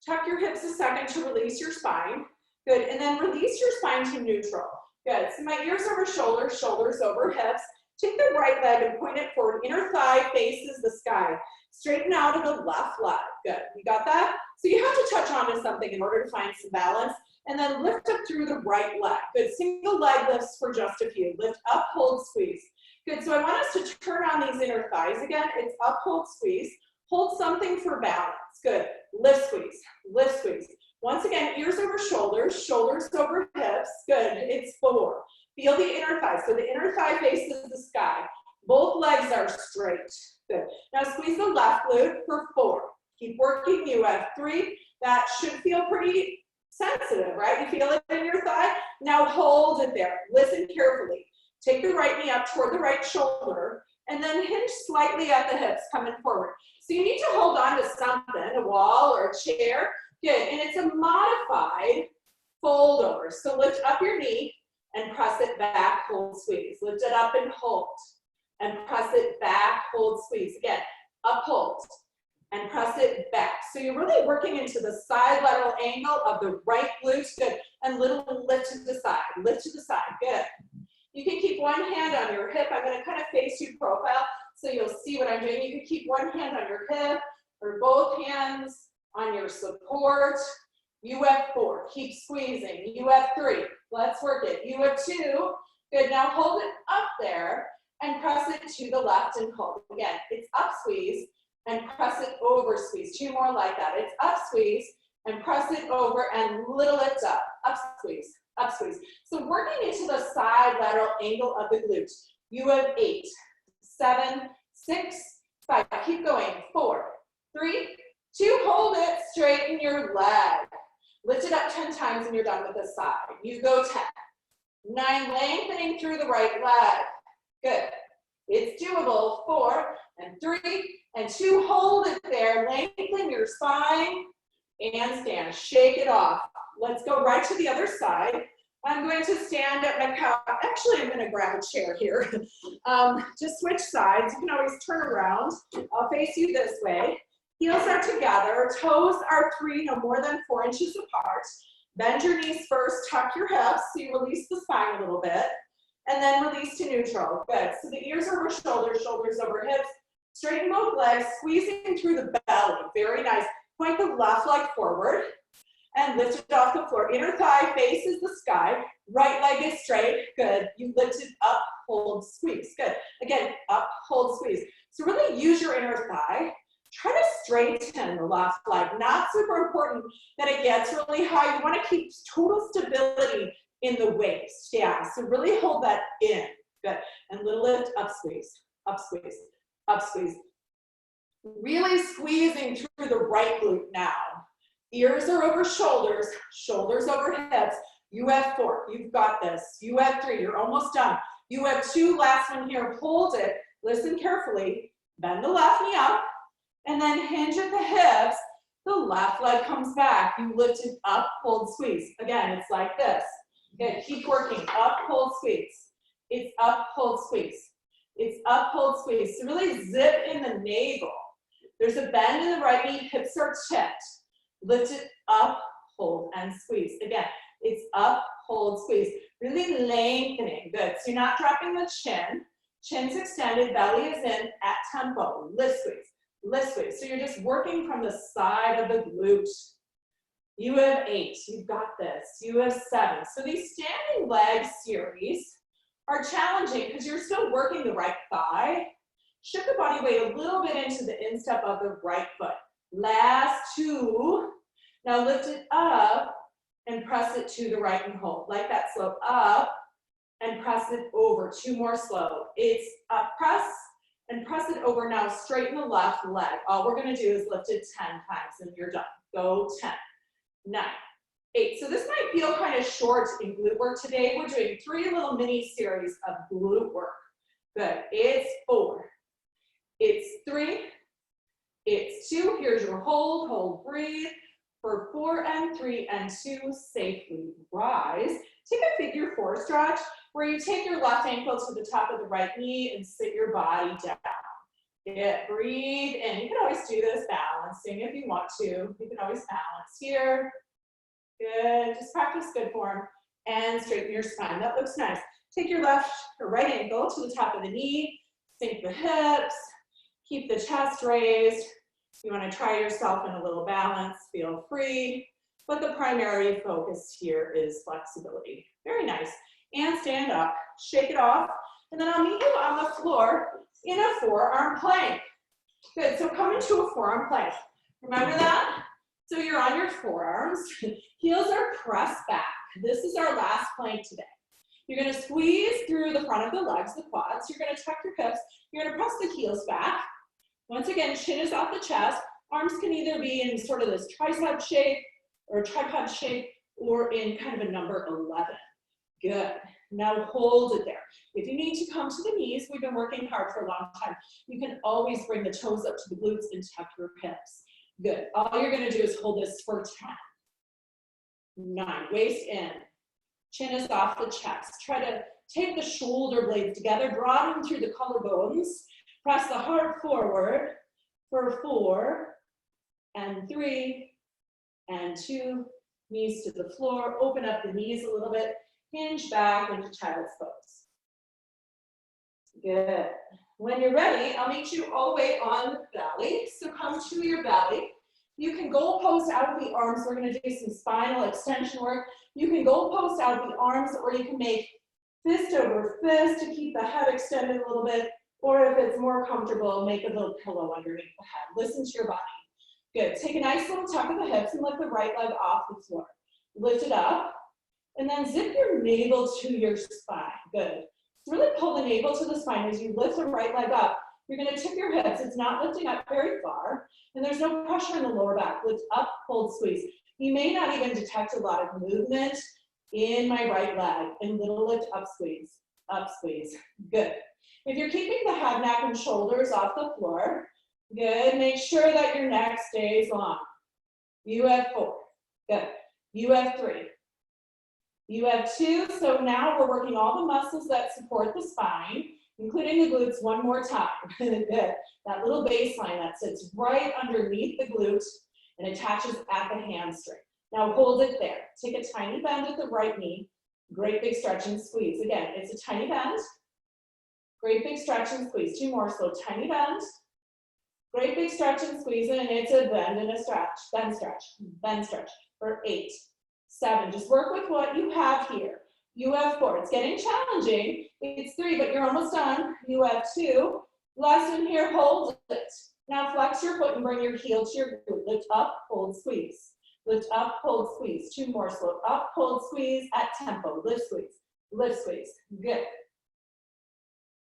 tuck your hips a second to release your spine. Good, and then release your spine to neutral. Good, so my ears over shoulders, shoulders over hips. Take the right leg and point it forward. Inner thigh faces the sky. Straighten out of the left leg. Good, you got that? So you have to touch onto something in order to find some balance. And then lift up through the right leg. Good, single leg lifts for just a few. Lift up, hold, squeeze. Good, so I want us to turn on these inner thighs again. It's up, hold, squeeze. Hold something for balance. Good, lift, squeeze, lift, squeeze. Once again, ears over shoulders, shoulders over hips. Good, it's 4. Feel the inner thigh. So the inner thigh faces the sky. Both legs are straight. Good. Now squeeze the left glute for 4. Keep working. You have 3. That should feel pretty sensitive, right? You feel it in your thigh? Now hold it there. Listen carefully. Take the right knee up toward the right shoulder and then hinge slightly at the hips coming forward. So you need to hold on to something, a wall or a chair. Good, and it's a modified fold over. So lift up your knee and press it back, hold, squeeze. Lift it up and hold. And press it back, hold, squeeze. Again, up, hold. And press it back. So you're really working into the side lateral angle of the right glute. Good, and little lift to the side, lift to the side, good. You can keep one hand on your hip. I'm gonna kind of face you profile so you'll see what I'm doing. You can keep one hand on your hip or both hands on your support. You have 4, keep squeezing. You have 3, let's work it. You have 2, good, now hold it up there and press it to the left and hold. Again, it's up, squeeze, and press it over, squeeze. 2 more like that. It's up, squeeze, and press it over and little lift up, squeeze, up, squeeze. So working into the side lateral angle of the glute. You have 8, 7, 6, 5, keep going, 4, 3, 2, hold it, straighten your leg. Lift it up 10 times and you're done with the side. You go 10. 9, lengthening through the right leg. Good. It's doable. 4 and 3 and 2, hold it there. Lengthen your spine and stand. Shake it off. Let's go right to the other side. I'm going to stand at my couch. Actually, I'm going to grab a chair here. Just switch sides. You can always turn around. I'll face you this way. Heels are together. Toes are 3, no more than 4 inches apart. Bend your knees first. Tuck your hips so you release the spine a little bit. And then release to neutral. Good. So the ears over shoulders, shoulders over hips. Straighten both legs, squeezing through the belly. Very nice. Point the left leg forward and lift it off the floor. Inner thigh faces the sky. Right leg is straight. Good. You lift it up, hold, squeeze. Good. Again, up, hold, squeeze. So really use your inner thigh. Try to straighten the left leg. Not super important that it gets really high. You want to keep total stability in the waist. Yeah, so really hold that in. Good. And little lift, up, squeeze, up, squeeze, up, squeeze. Really squeezing through the right glute now. Ears are over shoulders, shoulders over hips. You have 4, you've got this. You have 3, you're almost done. You have 2, last one here, hold it. Listen carefully, bend the left knee up, and then hinge at the hips. The left leg comes back. You lift it up, hold, squeeze. Again, it's like this. Good, keep working, up, hold, squeeze. It's up, hold, squeeze. It's up, hold, squeeze. So really zip in the navel. There's a bend in the right knee, hips are checked. Lift it up, hold, and squeeze. Again, it's up, hold, squeeze. Really lengthening, good. So you're not dropping the chin. Chin's extended, belly is in at tempo. Lift, squeeze, lift, squeeze. So you're just working from the side of the glute. You have 8, you've got this. You have 7. So these standing leg series are challenging because you're still working the right thigh. Shift the body weight a little bit into the instep of the right foot. Last 2. Now lift it up and press it to the right and hold. Like that, slope up and press it over. 2 more slow. It's up, press, and press it over. Now straighten the left leg. All we're gonna do is lift it 10 times and you're done. Go 10, 9, 8. So this might feel kind of short in glute work today. We're doing 3 little mini series of glute work. Good, it's 4, it's 3, it's 2. Here's your hold, hold, breathe. For 4 and 3 and 2, safely rise. Take a figure 4 stretch where you take your left ankle to the top of the right knee and sit your body down. Good, breathe in. You can always do this balancing if you want to. You can always balance here. Good, just practice good form and straighten your spine. That looks nice. Take your left or right ankle to the top of the knee, sink the hips, keep the chest raised. You want to try yourself in a little balance, feel free, but the primary focus here is flexibility. Very nice. And stand up, shake it off, and then I'll meet you on the floor in a forearm plank. Good, so come into a forearm plank. Remember that? So you're on your forearms, heels are pressed back. This is our last plank today. You're gonna squeeze through the front of the legs, the quads. You're gonna tuck your hips. You're gonna press the heels back. Once again, chin is off the chest. Arms can either be in sort of this tricep shape or tripod shape or in kind of a number 11. Good. Now hold it there. If you need to come to the knees, we've been working hard for a long time. You can always bring the toes up to the glutes and tuck your hips. Good. All you're going to do is hold this for 10, 9, waist in. Chin is off the chest. Try to take the shoulder blades together, draw them through the collarbones. Press the heart forward for 4 and 3 and 2. Knees to the floor. Open up the knees a little bit. Hinge back into child's pose. Good. When you're ready, I'll meet you all the way on the belly. So come to your belly. You can goal post out of the arms. We're going to do some spinal extension work. You can goal post out of the arms, or you can make fist over fist to keep the head extended a little bit. Or if it's more comfortable, make a little pillow underneath the head. Listen to your body. Good. Take a nice little tuck of the hips and lift the right leg off the floor. Lift it up, and then zip your navel to your spine. Good. Really pull the navel to the spine as you lift the right leg up. You're going to tip your hips. It's not lifting up very far, and there's no pressure in the lower back. Lift up, hold, squeeze. You may not even detect a lot of movement in my right leg. And little lift, up, squeeze, up, squeeze. Good. If you're keeping the head, neck, and shoulders off the floor, good. Make sure that your neck stays long. You have 4. Good. You have 3. You have 2. So now we're working all the muscles that support the spine, including the glutes, one more time. Good. That little baseline that sits right underneath the glute and attaches at the hamstring. Now hold it there. Take a tiny bend at the right knee. Great big stretch and squeeze. Again, it's a tiny bend. Great big stretch and squeeze. 2 more, so tiny bend. Great big stretch and squeeze, and it's a bend and a stretch. Bend, stretch, bend, stretch. For 8, 7. Just work with what you have here. You have 4. It's getting challenging. It's 3, but you're almost done. You have 2. Last one here, hold it. Now flex your foot and bring your heel to your glute. Lift up, hold, squeeze. Lift up, hold, squeeze. 2 more, slow up, hold, squeeze at tempo. Lift, squeeze, lift, squeeze. Good.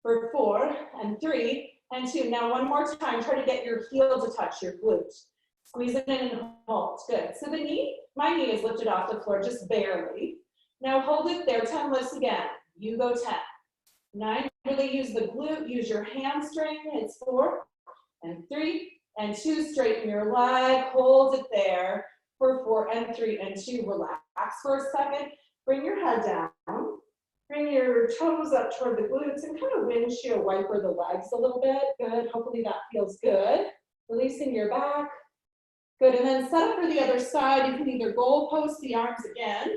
For 4 and 3 and 2. Now one more time, try to get your heel to touch your glute. Squeeze it in and hold. Good. So the knee, my knee is lifted off the floor just barely. Now hold it there. 10 lifts again. You go 10. 9. Really use the glute. Use your hamstring. It's 4 and 3 and 2. Straighten your leg. Hold it there for 4 and 3 and 2. Relax for a second. Bring your head down. Bring your toes up toward the glutes and kind of windshield wiper the legs a little bit. Good. Hopefully that feels good. Releasing your back. Good. And then set up for the other side. You can either goal post the arms again.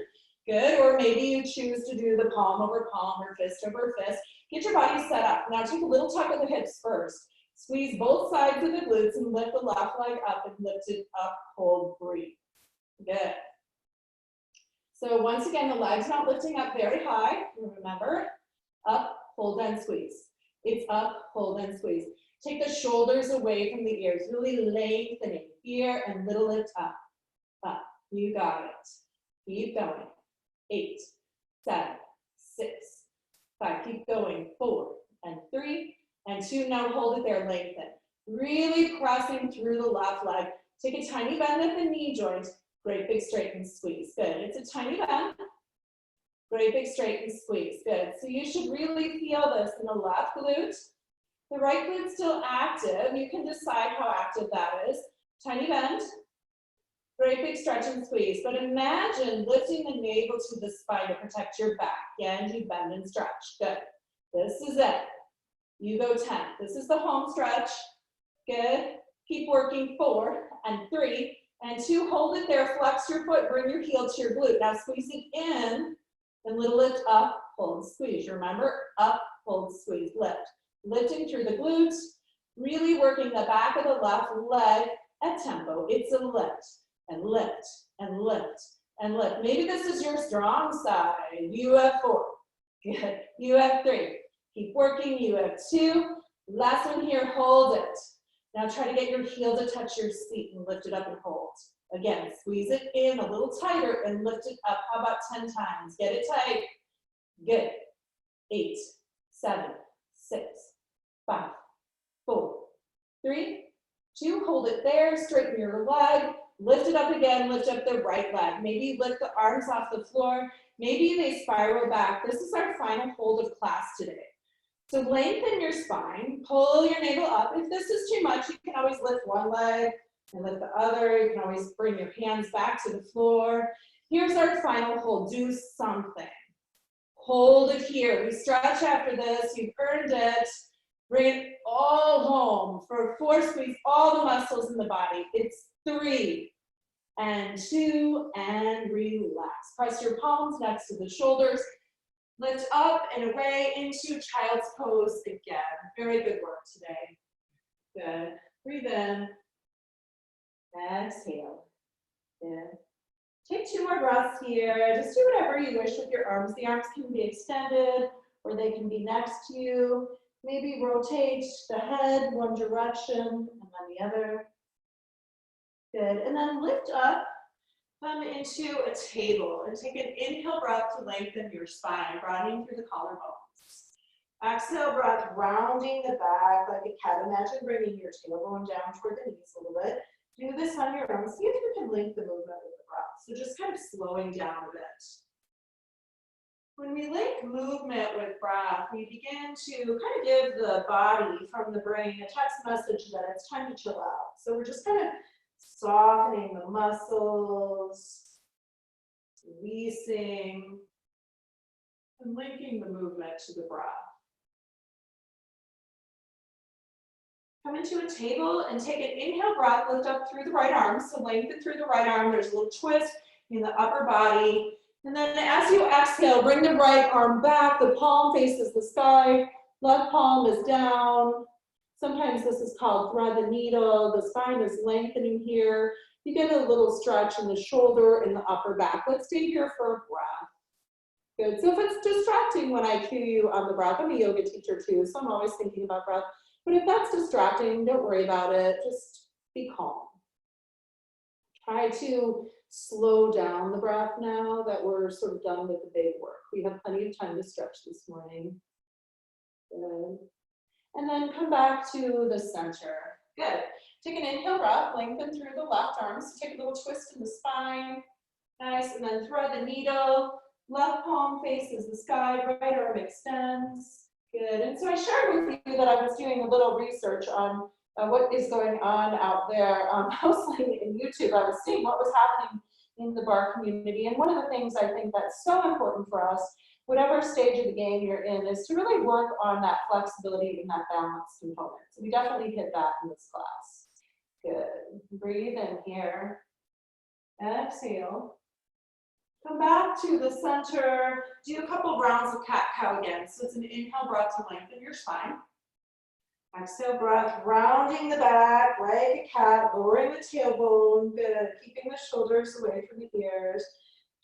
Good. Or maybe you choose to do the palm over palm or fist over fist. Get your body set up. Now take a little tuck of the hips first. Squeeze both sides of the glutes and lift the left leg up and lift it up. Hold, breathe. Good. So once again, the leg's not lifting up very high. Remember, up, hold, and squeeze. It's up, hold, and squeeze. Take the shoulders away from the ears, really lengthening here and little lift up, up. You got it. Keep going. 8, 7, 6, 5. Keep going. 4 and 3 and 2. Now hold it there, lengthen. Really pressing through the left leg. Take a tiny bend at the knee joint. Great big straighten squeeze. Good. It's a tiny bend. Great big straighten squeeze. Good. So you should really feel this in the left glute. The right glute's still active. You can decide how active that is. Tiny bend. Great big stretch and squeeze. But imagine lifting the navel to the spine to protect your back. Again, you bend and stretch. Good. This is it. You go 10. This is the home stretch. Good. Keep working. 4 and 3 and 2. Hold it there. Flex your foot. Bring your heel to your glute. Now squeeze it in and little lift up, hold, squeeze. Remember, up, hold, squeeze, lift. Lifting through the glutes. Really working the back of the left leg at tempo. It's a lift and lift and lift and lift. Maybe this is your strong side. You have 4. Good. You have 3. Keep working. You have 2. Last one here. Hold it. Now try to get your heel to touch your seat and lift it up and hold. Again, squeeze it in a little tighter and lift it up. How about 10 times? Get it tight. Good. 8, 7, 6, 5, 4, 3, 2. Hold it there. Straighten your leg. Lift it up again. Lift up the right leg. Maybe lift the arms off the floor. Maybe they spiral back. This is our final hold of class today. So lengthen your spine, pull your navel up. If this is too much, you can always lift one leg and lift the other. You can always bring your hands back to the floor. Here's our final hold. Do something. Hold it here. We stretch after this. You've earned it. Bring it all home. For 4, squeeze all the muscles in the body. It's 3 and 2 and relax. Press your palms next to the shoulders. Lift up and away into child's pose again. Very good work today. Good. Breathe in. Exhale. Good. Take 2 more breaths here. Just do whatever you wish with your arms. The arms can be extended or they can be next to you. Maybe rotate the head one direction and then the other. Good. And then lift up. Come into a table and take an inhale breath to lengthen your spine, broadening through the collarbones. Exhale breath, rounding the back like a cat. Imagine bringing your tailbone down toward the knees a little bit. Do this on your own. See if you can link the movement with the breath. So just kind of slowing down a bit. When we link movement with breath, we begin to kind of give the body from the brain a text message that it's time to chill out. So we're just kind of softening the muscles, releasing, and linking the movement to the breath. Come into a table and take an inhale breath, lift up through the right arm. So lengthen through the right arm. There's a little twist in the upper body. And then as you exhale, bring the right arm back. The palm faces the sky. Left palm is down. Sometimes this is called thread the needle. The spine is lengthening here. You get a little stretch in the shoulder and the upper back. Let's stay here for a breath. Good. So if it's distracting when I cue you on the breath, I'm a yoga teacher too, so I'm always thinking about breath. But if that's distracting, don't worry about it. Just be calm. Try to slow down the breath now that we're sort of done with the big work. We have plenty of time to stretch this morning. Good. And then come back to the center. Good. Take an inhale breath, lengthen through the left arm. So take a little twist in the spine. Nice. And then thread the needle. Left palm faces the sky, right arm extends. Good. And so I shared with you that I was doing a little research on what is going on out there, mostly in YouTube. I was seeing what was happening in the Barre community. And one of the things I think that's so important for us, whatever stage of the game you're in, is to really work on that flexibility and that balance component. So we definitely hit that in this class. Good. Breathe in here. Exhale. Come back to the center. Do a couple rounds of cat-cow again. So it's an inhale breath to lengthen your spine. Exhale breath, rounding the back, right like a cat, lowering the tailbone, good. Keeping the shoulders away from the ears.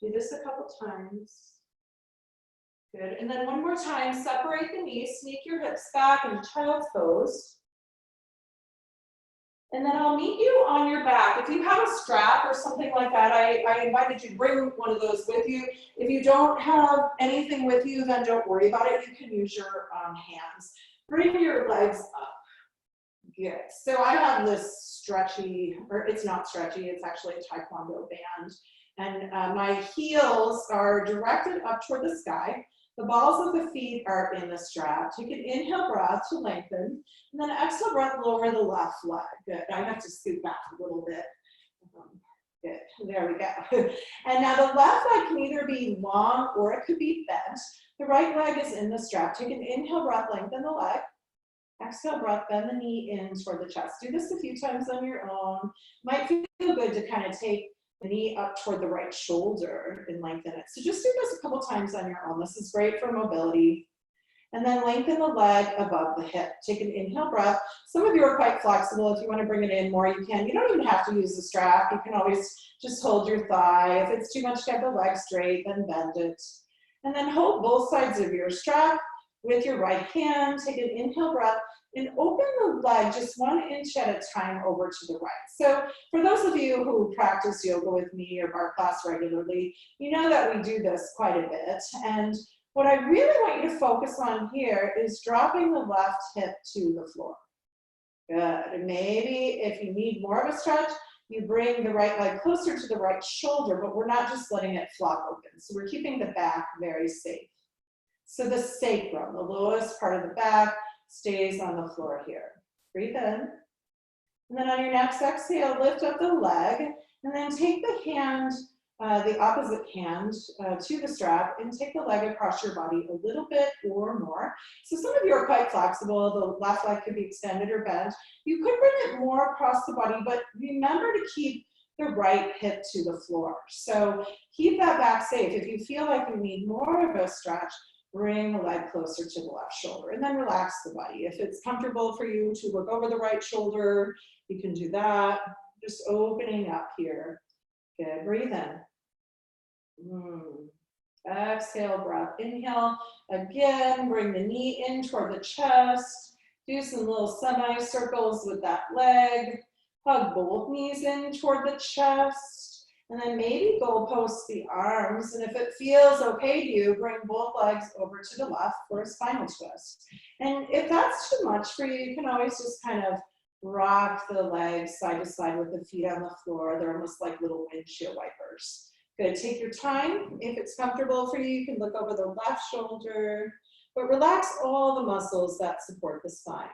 Do this a couple times. Good, and then one more time, separate the knees, sneak your hips back in child's pose. And then I'll meet you on your back. If you have a strap or something like that, I invited you to bring one of those with you. If you don't have anything with you, then don't worry about it. You can use your hands. Bring your legs up. Good. So I have this stretchy, or it's not stretchy, it's actually a taekwondo band. And my heels are directed up toward the sky. The balls of the feet are in the strap. Take an inhale breath to lengthen, and then exhale breath, lower the left leg. Good. I have to scoot back a little bit. Good. There we go. And now the left leg can either be long or it could be bent. The right leg is in the strap. Take an inhale breath, lengthen the leg. Exhale breath, bend the knee in toward the chest. Do this a few times on your own. Might feel good to kind of take the knee up toward the right shoulder and lengthen it. So just do this a couple times on your own. This is great for mobility. And then lengthen the leg above the hip. Take an inhale breath. Some of you are quite flexible. If you want to bring it in more, you can. You don't even have to use the strap. You can always just hold your thigh. If it's too much to have the leg straight, then bend it. And then hold both sides of your strap with your right hand. Take an inhale breath and open the leg just 1 inch at a time over to the right. So for those of you who practice yoga with me or barre class regularly, you know that we do this quite a bit. And what I really want you to focus on here is dropping the left hip to the floor. Good. And maybe if you need more of a stretch, you bring the right leg closer to the right shoulder, but we're not just letting it flop open. So we're keeping the back very safe. So the sacrum, the lowest part of the back, stays on the floor here. Breathe in. And then on your next exhale, lift up the leg, and then take the hand, the opposite hand to the strap, and take the leg across your body a little bit or more. So some of you are quite flexible. The left leg could be extended or bent. You could bring it more across the body, but remember to keep the right hip to the floor. So keep that back safe. If you feel like you need more of a stretch, bring the leg closer to the left shoulder, and then relax the body. If it's comfortable for you to look over the right shoulder, you can do that. Just opening up here. Good, breathe in. Exhale, breath, inhale. Again, bring the knee in toward the chest. Do some little semicircles with that leg. Hug both knees in toward the chest. And then maybe goalpost the arms. And if it feels okay to you, bring both legs over to the left for a spinal twist. And if that's too much for you, you can always just kind of rock the legs side to side with the feet on the floor. They're almost like little windshield wipers. Good, take your time. If it's comfortable for you, you can look over the left shoulder, but relax all the muscles that support the spine.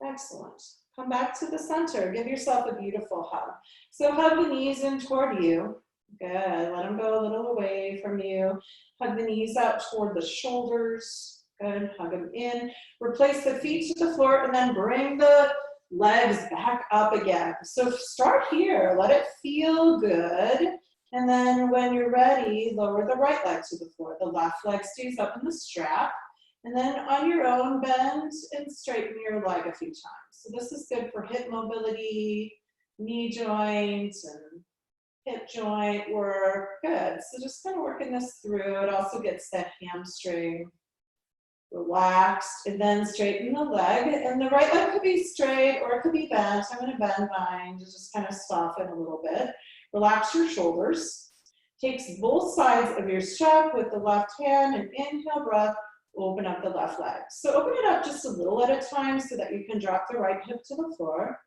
Excellent. Come back to the center. Give yourself a beautiful hug. So hug the knees in toward you. Good. Let them go a little away from you. Hug the knees out toward the shoulders. Good. Hug them in. Replace the feet to the floor and then bring the legs back up again. So start here. Let it feel good. And then when you're ready, lower the right leg to the floor. The left leg stays up in the strap. And then on your own, bend and straighten your leg a few times. So this is good for hip mobility, knee joints, and hip joint work. Good. So just kind of working this through. It also gets that hamstring relaxed, and then straighten the leg. And the right leg could be straight or it could be bent. I'm going to bend mine to just kind of soften a little bit. Relax your shoulders. Take both sides of your strap with the left hand and inhale breath. Open up the left leg. So open it up just a little at a time so that you can drop the right hip to the floor.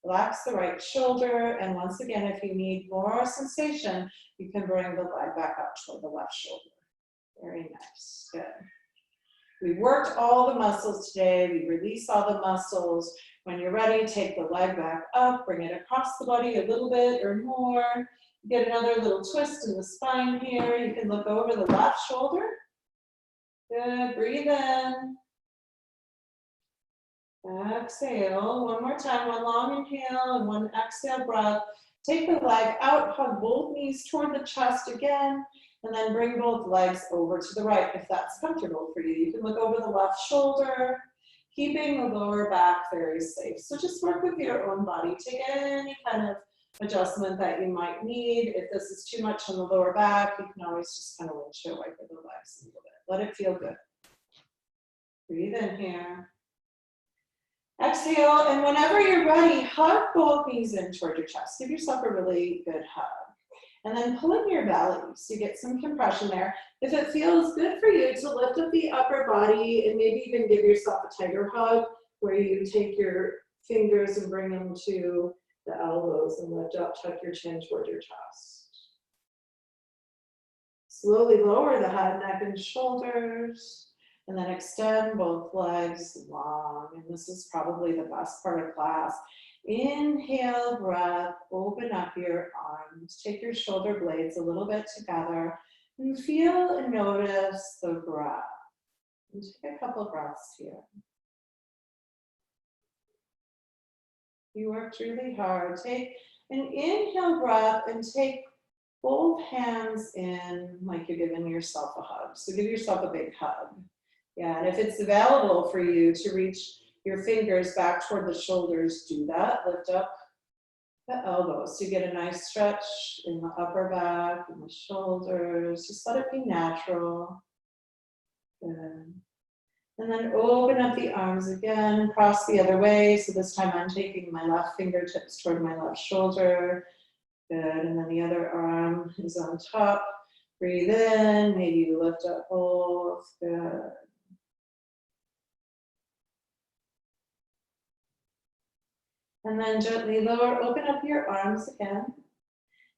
Relax the right shoulder. And once again, if you need more sensation, you can bring the leg back up toward the left shoulder. Very nice. Good. We worked all the muscles today. We release all the muscles. When you're ready, take the leg back up, bring it across the body a little bit or more. Get another little twist in the spine here. You can look over the left shoulder. Good, breathe in. Exhale, one more time, one long inhale and one exhale breath. Take the leg out, hug both knees toward the chest again, and then bring both legs over to the right if that's comfortable for you. You can look over the left shoulder. keeping the lower back very safe. So just work with your own body. Take any kind of adjustment that you might need. If this is too much on the lower back, you can always just kind of windshield wiper the legs a little bit. Let it feel good. Breathe in here. Exhale, and whenever you're ready, hug both knees in toward your chest. Give yourself a really good hug. And then pull in your belly, so you get some compression there. If it feels good for you to lift up the upper body and maybe even give yourself a tiger hug, where you take your fingers and bring them to the elbows and lift up, tuck your chin toward your chest. Slowly lower the head, neck, and shoulders. And then extend both legs long. And this is probably the best part of class. Inhale, breath, open up your arms. Take your shoulder blades a little bit together and feel and notice the breath. And take a couple breaths here. You worked really hard. Take an inhale breath and take both hands in like you're giving yourself a hug. So give yourself a big hug. Yeah, and if it's available for you to reach your fingers back toward the shoulders, do that. Lift up the elbows. So you get a nice stretch in the upper back and the shoulders. Just let it be natural. Good. And then open up the arms again, cross the other way. So this time I'm taking my left fingertips toward my left shoulder. Good, and then the other arm is on top. Breathe in, maybe you lift up both. Good. And then gently lower, open up your arms again.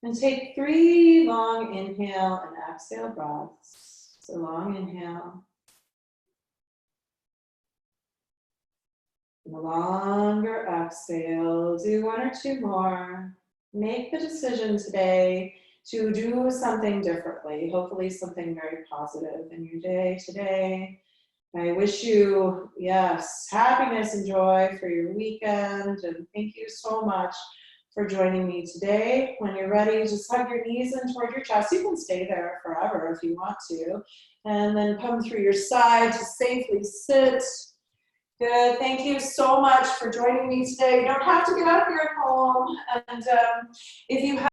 And take 3 long inhale and exhale breaths. So long inhale. And a longer exhale. Do 1 or 2 more. Make the decision today to do something differently. Hopefully something very positive in your day today. I wish you, yes, happiness and joy for your weekend. And thank you so much for joining me today. When you're ready, just hug your knees in toward your chest. You can stay there forever if you want to. And then come through your side to safely sit. Good. Thank you so much for joining me today. You don't have to get up here at home. And if you have